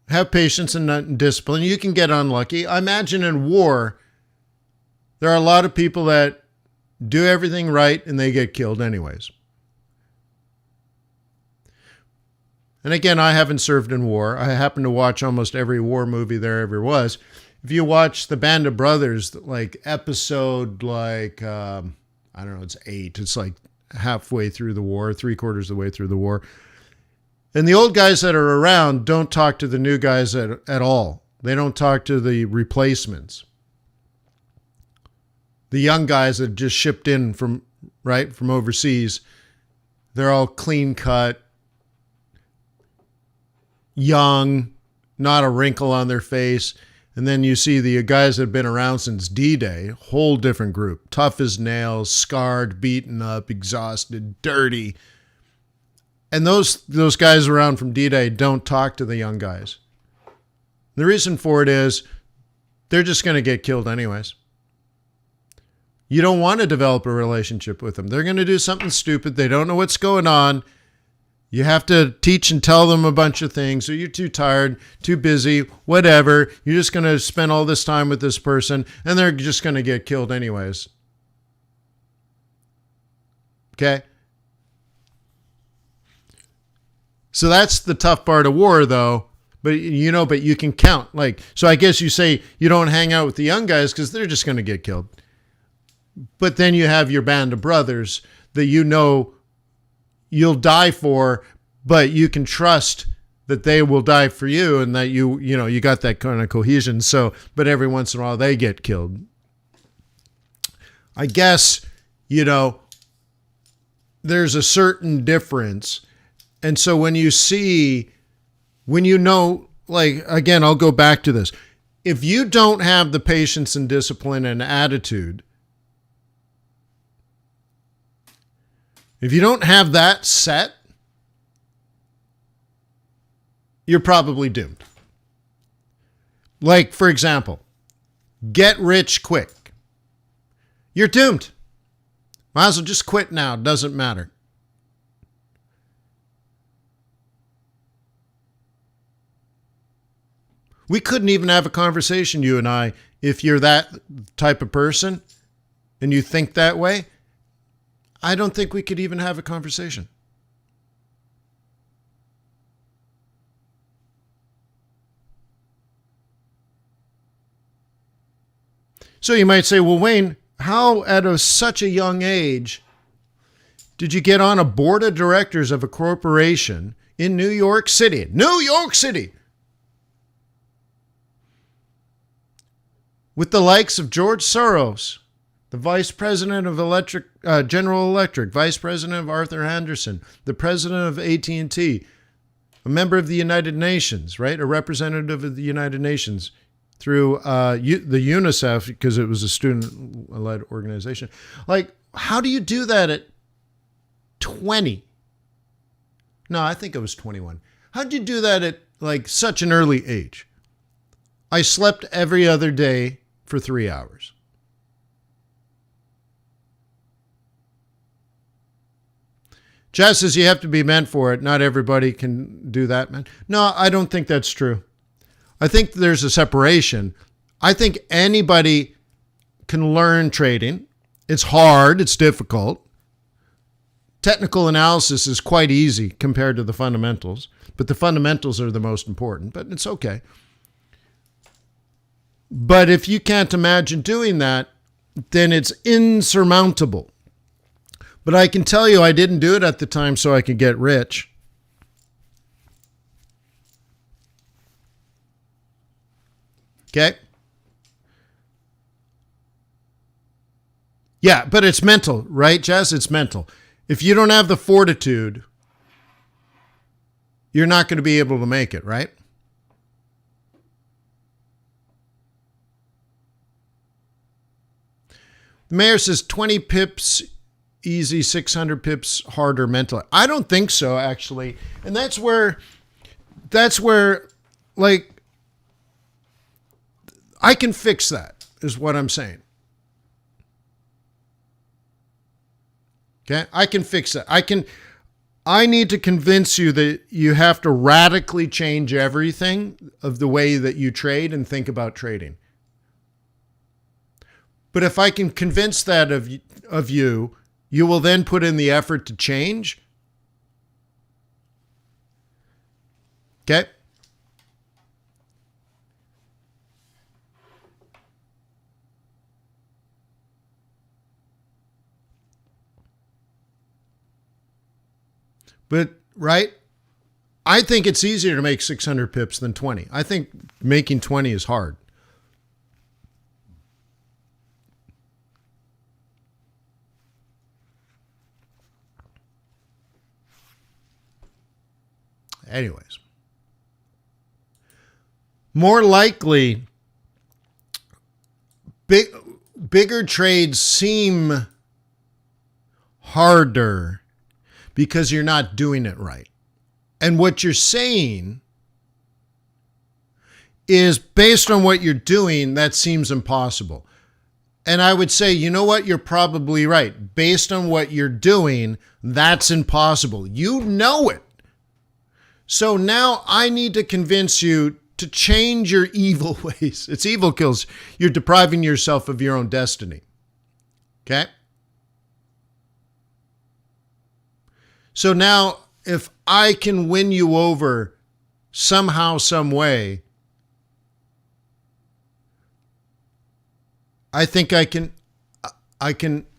have patience and discipline. You can get unlucky. I imagine in war, there are a lot of people that do everything right and they get killed anyways. And again, I haven't served in war. I happen to watch almost every war movie there ever was. If you watch the Band of Brothers, like episode I don't know, it's 8. It's like halfway through the war, 3/4 of the way through the war. And the old guys that are around don't talk to the new guys at all. They don't talk to the replacements. The young guys that just shipped in from overseas, they're all clean cut, young, not a wrinkle on their face. And then you see the guys that have been around since D-Day, whole different group. Tough as nails, scarred, beaten up, exhausted, dirty. And those guys around from D-Day don't talk to the young guys. The reason for it is they're just going to get killed anyways. You don't want to develop a relationship with them. They're going to do something stupid. They don't know what's going on. You have to teach and tell them a bunch of things, or you're too tired, too busy, whatever. You're just going to spend all this time with this person, and they're just going to get killed anyways. Okay? So that's the tough part of war, though. But you can count. So I guess you say you don't hang out with the young guys because they're just going to get killed. But then you have your band of brothers that you know you'll die for, but you can trust that they will die for you, and that you got that kind of cohesion. So, but every once in a while they get killed. I guess, there's a certain difference. And so when you know, like, again, I'll go back to this. If you don't have the patience and discipline and attitude, if you don't have that set, you're probably doomed. Like, for example, get rich quick. You're doomed. Might as well just quit now. Doesn't matter. We couldn't even have a conversation, you and I, if you're that type of person and you think that way. I don't think we could even have a conversation. So you might say, well, Wayne, how at such a young age did you get on a board of directors of a corporation in New York City? New York City! With the likes of George Soros, the vice president of General Electric, vice president of Arthur Andersen, the president of AT&T, a member of the United Nations, right? A representative of the United Nations through the UNICEF, because it was a student-led organization. Like, how do you do that at 20? No, I think it was 21. How did you do that at like such an early age? I slept every other day for 3 hours. Jess says you have to be meant for it. Not everybody can do that, man. No, I don't think that's true. I think there's a separation. I think anybody can learn trading. It's hard. It's difficult. Technical analysis is quite easy compared to the fundamentals, but the fundamentals are the most important, but it's okay. But if you can't imagine doing that, then it's insurmountable. But I can tell you I didn't do it at the time so I could get rich. Okay? Yeah, but it's mental, right, Jess? It's mental. If you don't have the fortitude, you're not going to be able to make it, right? The mayor says 20 pips easy, 600 pips harder mentally. I don't think so, actually. And that's where, like, I can fix that, is what I'm saying. Okay? I can fix that. I need to convince you that you have to radically change everything of the way that you trade and think about trading. But if I can convince that of you, you will then put in the effort to change. Okay? But, right? I think it's easier to make 600 pips than 20. I think making 20 is hard. Anyways. More likely, bigger trades seem harder because you're not doing it right. And what you're saying is based on what you're doing, that seems impossible. And I would say, you know what? You're probably right. Based on what you're doing, that's impossible. You know it. So now I need to convince you to change your evil ways. It's evil kills. You're depriving yourself of your own destiny. Okay? So now, if I can win you over somehow, some way, I think I can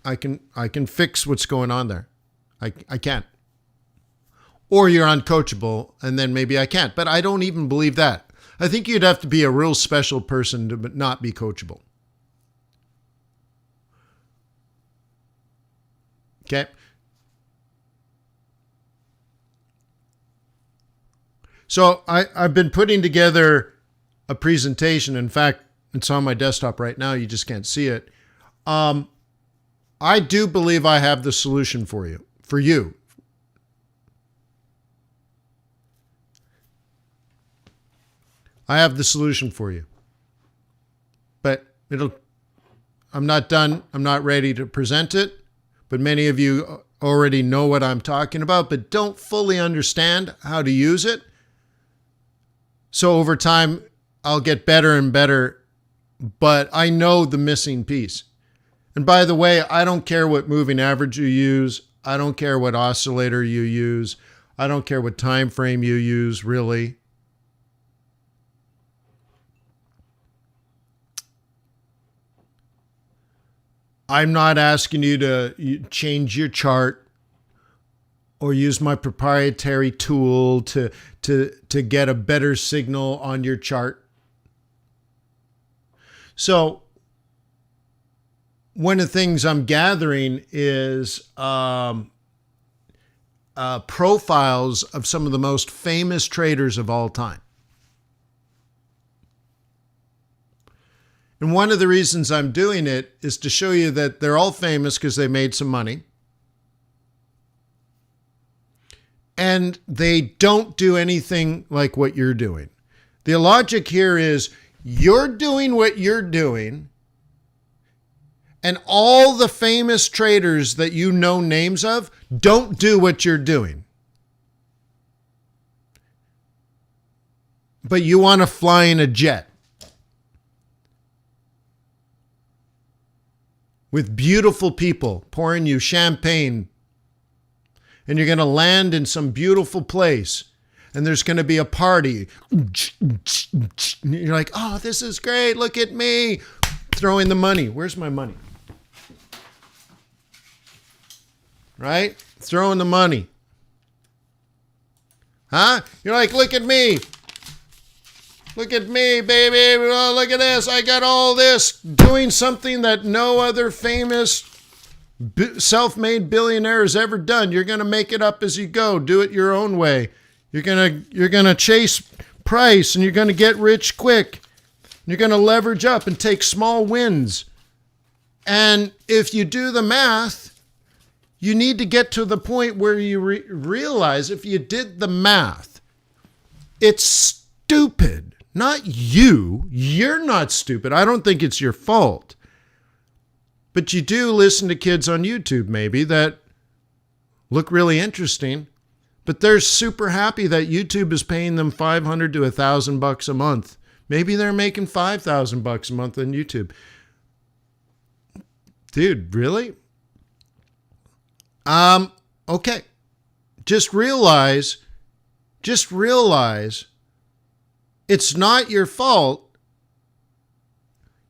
I can fix what's going on there. I can. Or you're uncoachable, and then maybe I can't. But I don't even believe that. I think you'd have to be a real special person to not be coachable. Okay? So I've been putting together a presentation. In fact, it's on my desktop right now. You just can't see it. I do believe I have the solution for you. I have the solution for you. But I'm not done. I'm not ready to present it. But many of you already know what I'm talking about, but don't fully understand how to use it. So over time, I'll get better and better, but I know the missing piece. And by the way, I don't care what moving average you use. I don't care what oscillator you use. I don't care what time frame you use, really. I'm not asking you to change your chart or use my proprietary tool to get a better signal on your chart. So one of the things I'm gathering is profiles of some of the most famous traders of all time. And one of the reasons I'm doing it is to show you that they're all famous because they made some money. And they don't do anything like what you're doing. The logic here is you're doing what you're doing, and all the famous traders that you know names of don't do what you're doing. But you want to fly in a jet with beautiful people pouring you champagne, and you're going to land in some beautiful place, and there's going to be a party. You're like, oh, this is great. Look at me throwing the money. Where's my money? Right? Throwing the money. Huh? You're like, look at me. Look at me, baby. Oh, look at this. I got all this, doing something that no other famous self-made billionaire has ever done. You're going to make it up as you go. Do it your own way. You're going to chase price, and you're going to get rich quick. You're going to leverage up and take small wins. And if you do the math, you need to get to the point where you realize if you did the math, it's stupid. Not you. You're not stupid. I don't think it's your fault. But you do listen to kids on YouTube maybe that look really interesting, but they're super happy that YouTube is paying them $500 to $1,000 a month. Maybe they're making $5,000 a month on YouTube. Dude, really? Okay. Just realize it's not your fault.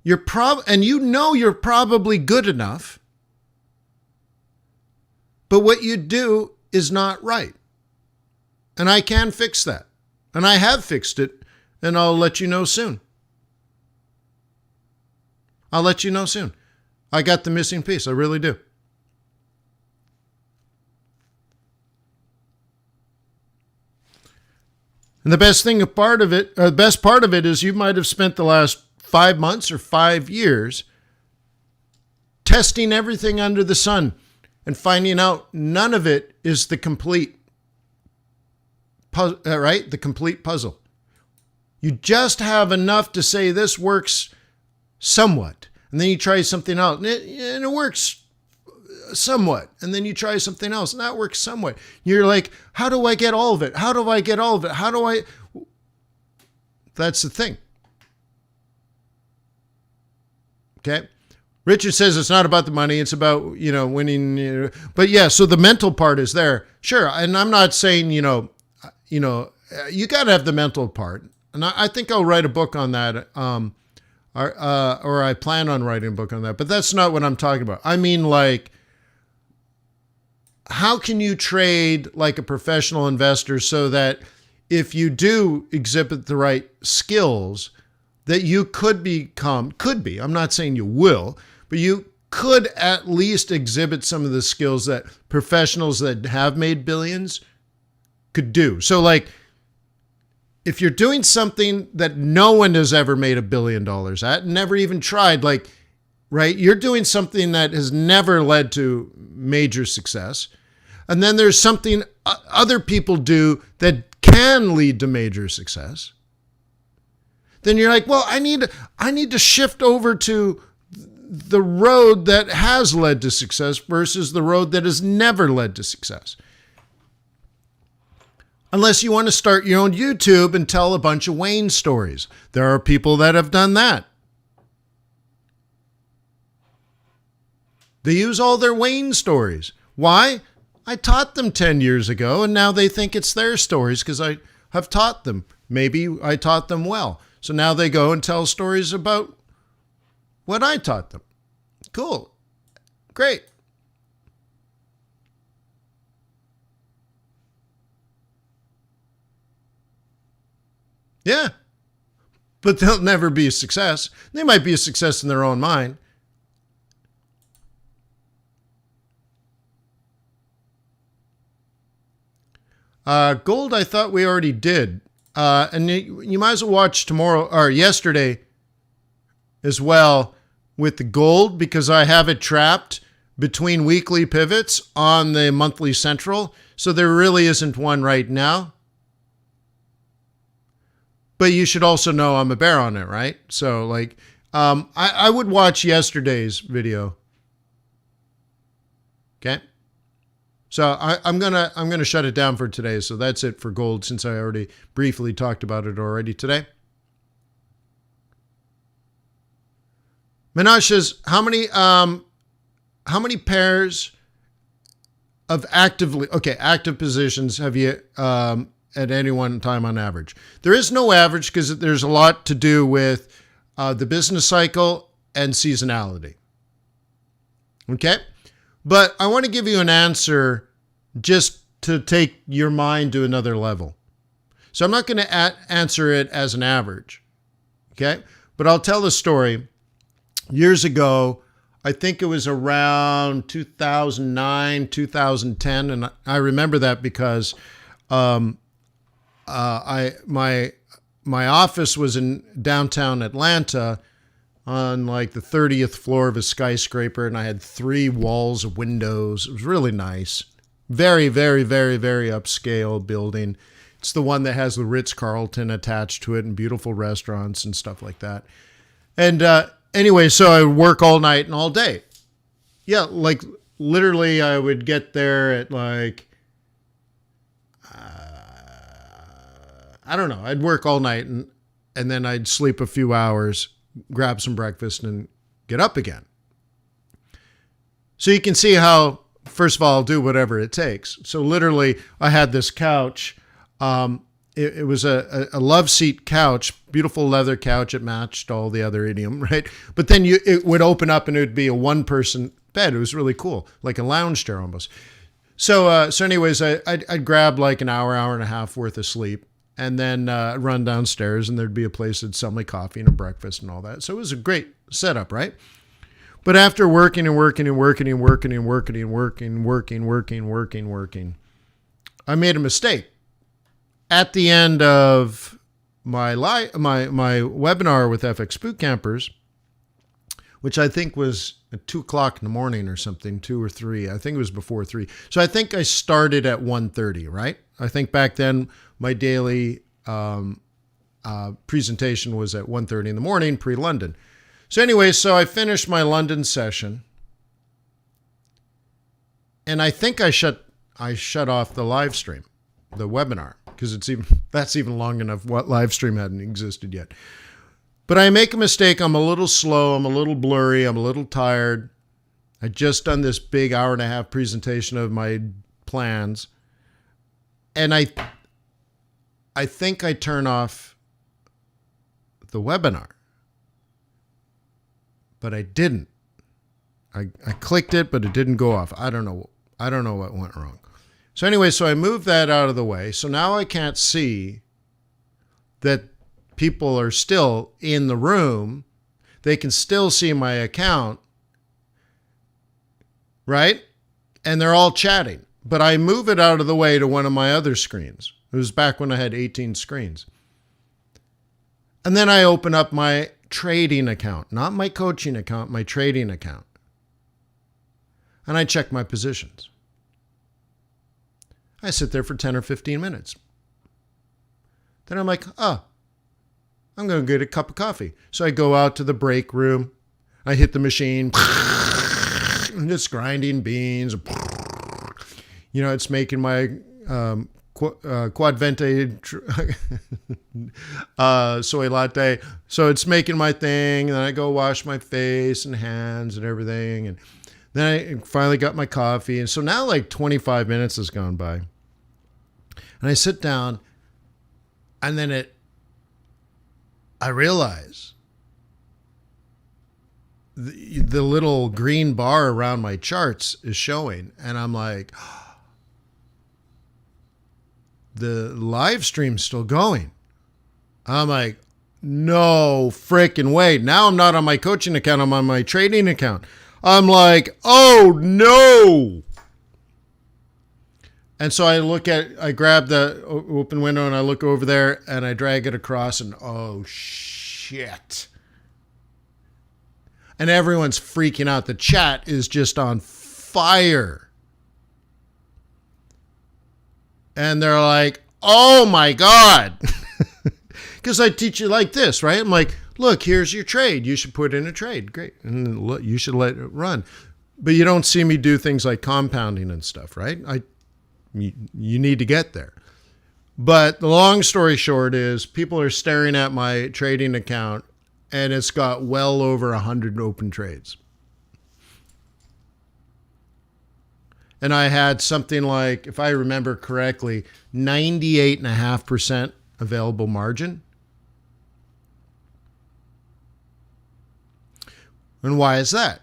And you know you're probably good enough, but what you do is not right. And I can fix that. And I have fixed it, and I'll let you know soon. I got the missing piece. I really do. And the best part of it is you might have spent the last 5 months or 5 years testing everything under the sun and finding out none of it is the complete the complete puzzle. You just have enough to say this works somewhat, and then you try something else and it works somewhat, and then you try something else and that works somewhat. You're like, how do I get all of it? That's the thing. Okay. Richard says it's not about the money. It's about, winning. But yeah, so the mental part is there. Sure. And I'm not saying, you got to have the mental part. And I think I'll write a book on that. or I plan on writing a book on that. But that's not what I'm talking about. I mean, like, how can you trade like a professional investor so that if you do exhibit the right skills, that you could be, I'm not saying you will, but you could at least exhibit some of the skills that professionals that have made billions could do. So like, if you're doing something that no one has ever made $1 billion at, never even tried, like, right, you're doing something that has never led to major success. And then there's something other people do that can lead to major success. Then you're like, well, I need to shift over to the road that has led to success versus the road that has never led to success. Unless you want to start your own YouTube and tell a bunch of Wayne stories. There are people that have done that. They use all their Wayne stories. Why? I taught them 10 years ago, and now they think it's their stories because I have taught them. Maybe I taught them well. So now they go and tell stories about what I taught them. Cool. Great. Yeah. But they'll never be a success. They might be a success in their own mind. Gold, I thought we already did. And you might as well watch tomorrow or yesterday as well with the gold because I have it trapped between weekly pivots on the monthly central. So there really isn't one right now. But you should also know I'm a bear on it, right? So like, I would watch yesterday's video. Okay. So I'm gonna shut it down for today. So that's it for gold since I already briefly talked about it already today. Minaj says, how many pairs of active positions have you at any one time on average? There is no average because there's a lot to do with the business cycle and seasonality. Okay? But I want to give you an answer just to take your mind to another level. So I'm not going to answer it as an average. Okay? But I'll tell the story. Years ago, I think it was around 2009, 2010. And I remember that because my office was in downtown Atlanta on like the 30th floor of a skyscraper, and I had 3 walls of windows. It was really nice. Very, very, very, very upscale building. It's the one that has the Ritz-Carlton attached to it and beautiful restaurants and stuff like that. And anyway, so I would work all night and all day. Yeah, like literally I would get there at like, I don't know, I'd work all night and then I'd sleep a few hours, grab some breakfast, and get up again. So you can see how, first of all, I'll do whatever it takes. So literally, I had this couch. It was a love seat couch, beautiful leather couch. It matched all the other idiom, right? But then it would open up and it would be a one-person bed. It was really cool, like a lounge chair almost. So anyways, I'd grab like an hour and a half worth of sleep. And then run downstairs, and there'd be a place that'd sell me coffee and a breakfast and all that. So it was a great setup, right? But after working, I made a mistake. At the end of my webinar with FX Bootcampers, which I think was at 2 o'clock in the morning or something, 2 or 3. I think it was before 3. So I think I started at 1:30, right? I think back then my daily presentation was at 1:30 in the morning, pre-London. So anyway, so I finished my London session, and I think I shut off the live stream, the webinar, because that's even long enough. What live stream hadn't existed yet. But I make a mistake. I'm a little slow. I'm a little blurry. I'm a little tired. I just done this big hour and a half presentation of my plans, and I think I turn off the webinar. but I didn't. I clicked it, but it didn't go off. I don't know what went wrong. So anyway, so I moved that out of the way. So now I can't see that people are still in the room. They can still see my account, right? And they're all chatting. But I move it out of the way to one of my other screens. It was back when I had 18 screens. And then I open up my trading account, not my coaching account, my trading account. And I check my positions. I sit there for 10 or 15 minutes. Then I'm like, I'm going to get a cup of coffee. So I go out to the break room. I hit the machine. Just grinding beans. You know, it's making my quad vente soy latte. So it's making my thing. And then I go wash my face and hands and everything. And then I finally got my coffee. And so now like 25 minutes has gone by. And I sit down. And then I realize the little green bar around my charts is showing. And I'm like, the live stream's still going. I'm like, no freaking way. Now I'm not on my coaching account. I'm on my trading account. I'm like, oh no. And so I grab the open window and I look over there and I drag it across and oh shit. And everyone's freaking out. The chat is just on fire. And they're like, oh my God. Because I teach you like this, right? I'm like, look, here's your trade. You should put in a trade. Great. And look, you should let it run. But you don't see me do things like compounding and stuff, right? You need to get there. But the long story short is people are staring at my trading account and it's got well over 100 open trades. And I had something like, if I remember correctly, 98.5% available margin. And why is that?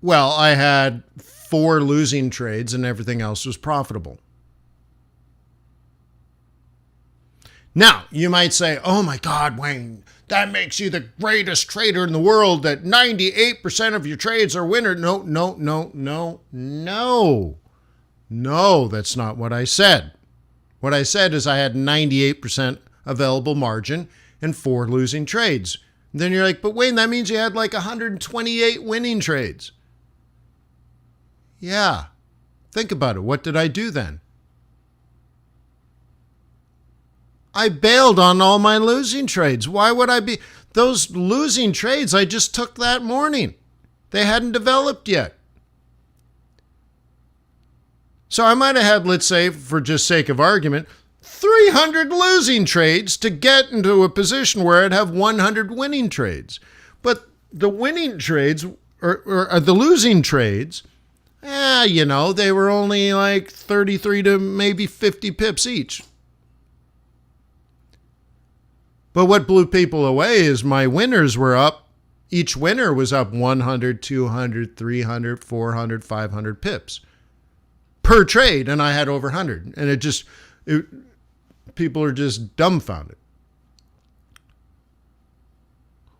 Well, I had 4 losing trades and everything else was profitable. Now, you might say, oh my God, Wayne, that makes you the greatest trader in the world, that 98% of your trades are winner. No, that's not what I said. What I said is I had 98% available margin and 4 losing trades. And then you're like, but Wayne, that means you had like 128 winning trades. Yeah. Think about it. What did I do then? I bailed on all my losing trades. Why would I be? Those losing trades I just took that morning. They hadn't developed yet. So I might have had, let's say, for just sake of argument, 300 losing trades to get into a position where I'd have 100 winning trades. But the winning trades, or the losing trades, they were only like 33 to maybe 50 pips each. But what blew people away is my winners were up. Each winner was up 100, 200, 300, 400, 500 pips per trade. And I had over 100. And people are just dumbfounded.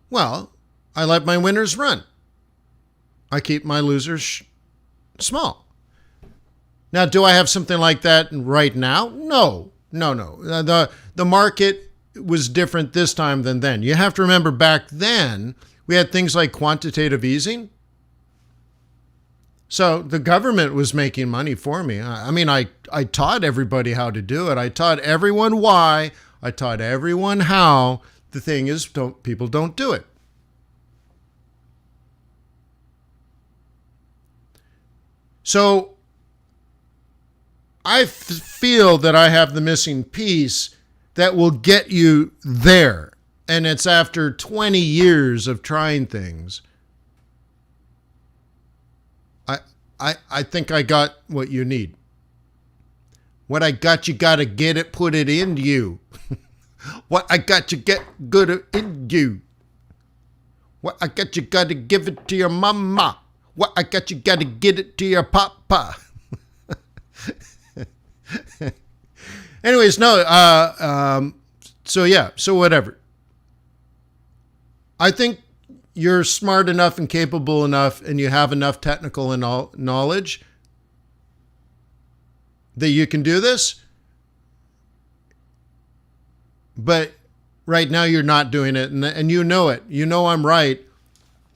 Well, I let my winners run. I keep my losers small. Now, do I have something like that right now? No. The market was different this time than then. You have to remember back then, we had things like quantitative easing. So the government was making money for me. I taught everybody how to do it. I taught everyone why. I taught everyone how. The thing is, people don't do it. So I feel that I have the missing piece that will get you there. And it's after 20 years of trying things. I think I got what you need. What I got, you got to get it, put it in you. What I got, you get good in you. What I got, you got to give it to your mama. What I got, you got to get it to your papa. Anyways, no, so whatever. I think you're smart enough and capable enough and you have enough technical knowledge that you can do this. But right now you're not doing it, and you know it. You know I'm right,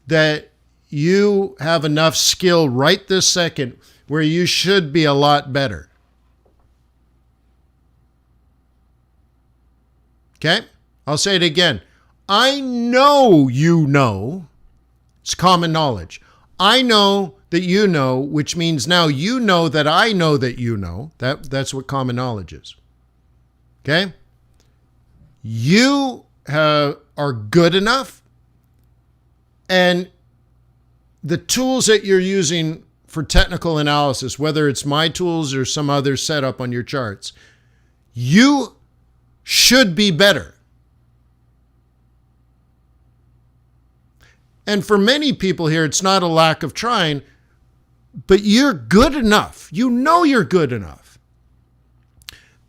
that you have enough skill right this second where you should be a lot better. Okay? I'll say it again. I know you know. It's common knowledge. I know that you know, which means now you know that I know that you know. That's what common knowledge is. Okay? You are good enough, and the tools that you're using for technical analysis, whether it's my tools or some other setup on your charts, you should be better. And for many people here, it's not a lack of trying, but you're good enough. You know you're good enough.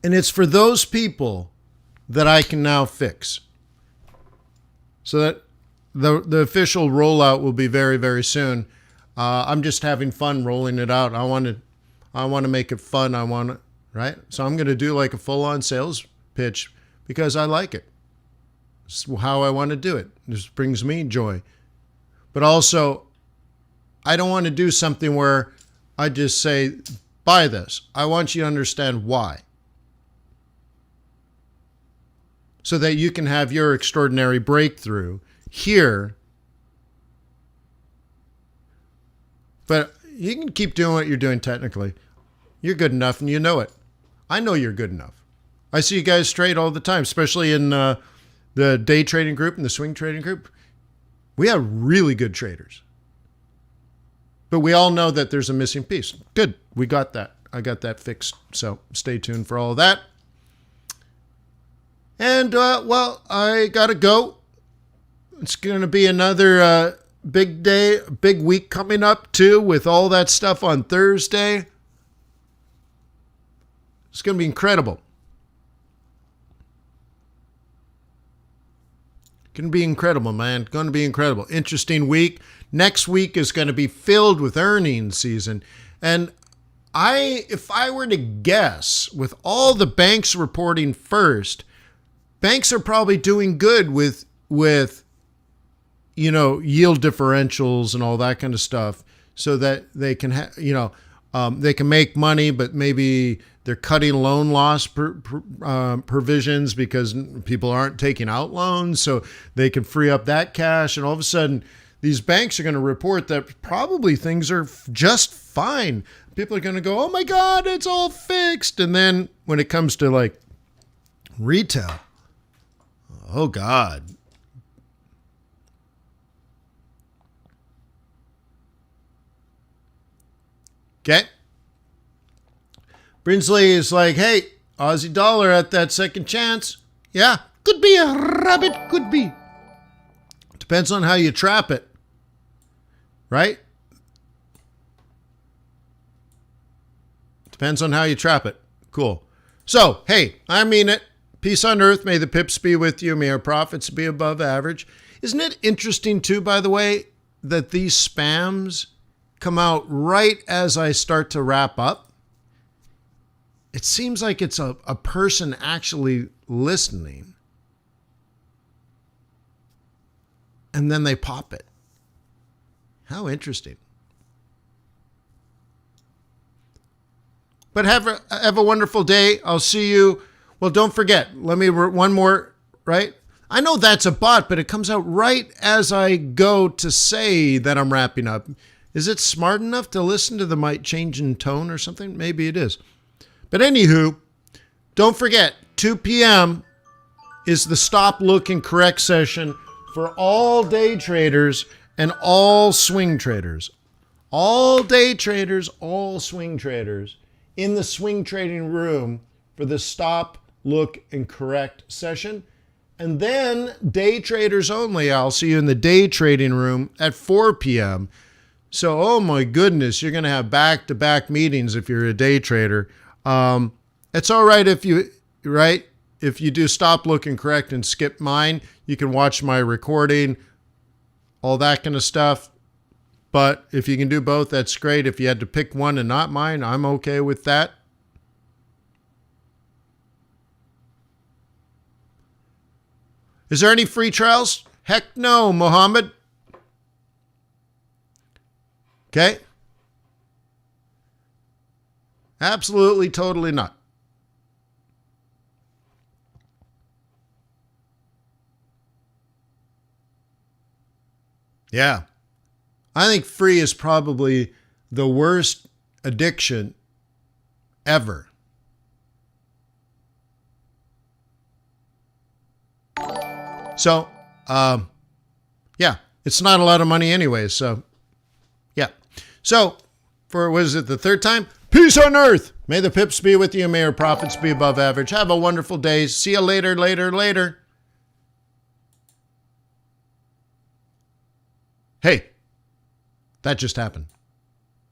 And it's for those people that I can now fix. So that the official rollout will be very, very soon. I'm just having fun rolling it out. I want to make it fun. Right? So I'm going to do like a full-on sales pitch because I like it. It's how I want to do it. This brings me joy. But also, I don't want to do something where I just say, buy this. I want you to understand why. So that you can have your extraordinary breakthrough here. But you can keep doing what you're doing technically. You're good enough and you know it. I know you're good enough. I see you guys trade all the time, especially in the day trading group and the swing trading group. We have really good traders. But we all know that there's a missing piece. Good. We got that. I got that fixed. So stay tuned for all of that. And, I got to go. It's going to be another big day, big week coming up, too, with all that stuff on Thursday. It's going to be incredible. Going to be incredible, man. Going to be incredible. Interesting week. Next week is going to be filled with earnings season. And if I were to guess, with all the banks reporting first, banks are probably doing good with yield differentials and all that kind of stuff, so that they can they can make money, but maybe they're cutting loan loss provisions because people aren't taking out loans, so they can free up that cash. And all of a sudden, these banks are going to report that probably things are just fine. People are going to go, oh my God, it's all fixed. And then when it comes to like retail, oh God. Okay. Brinsley is like, hey, Aussie dollar at that second chance. Yeah, could be a rabbit, could be. Depends on how you trap it, right? Depends on how you trap it. Cool. So, hey, I mean it. Peace on earth. May the pips be with you. May our profits be above average. Isn't it interesting, too, by the way, that these spams come out right as I start to wrap up? It seems like it's a person actually listening. And then they pop it. How interesting. But have a wonderful day. I'll see you. Well, don't forget. Let me one more, right? I know that's a bot, but it comes out right as I go to say that I'm wrapping up. Is it smart enough to listen to the mic change in tone or something? Maybe it is. But anywho, don't forget, 2 p.m. is the stop, look, and correct session for all day traders and all swing traders. All day traders, all swing traders in the swing trading room for the stop, look, and correct session. And then day traders only. I'll see you in the day trading room at 4 p.m. So, oh my goodness, you're going to have back-to-back meetings if you're a day trader. It's all right if you do stop, look, and correct and skip mine. You can watch my recording, all that kind of stuff. But if you can do both, that's great. If you had to pick one and not mine, I'm okay with that. Is there any free trials? Heck no, Mohammed. Okay? Absolutely, totally not. Yeah. I think free is probably the worst addiction ever. So, yeah, it's not a lot of money anyway. So, yeah. So, for, what is it, the third time? Peace on earth. May the pips be with you. May your profits be above average. Have a wonderful day. See you later. Hey, that just happened.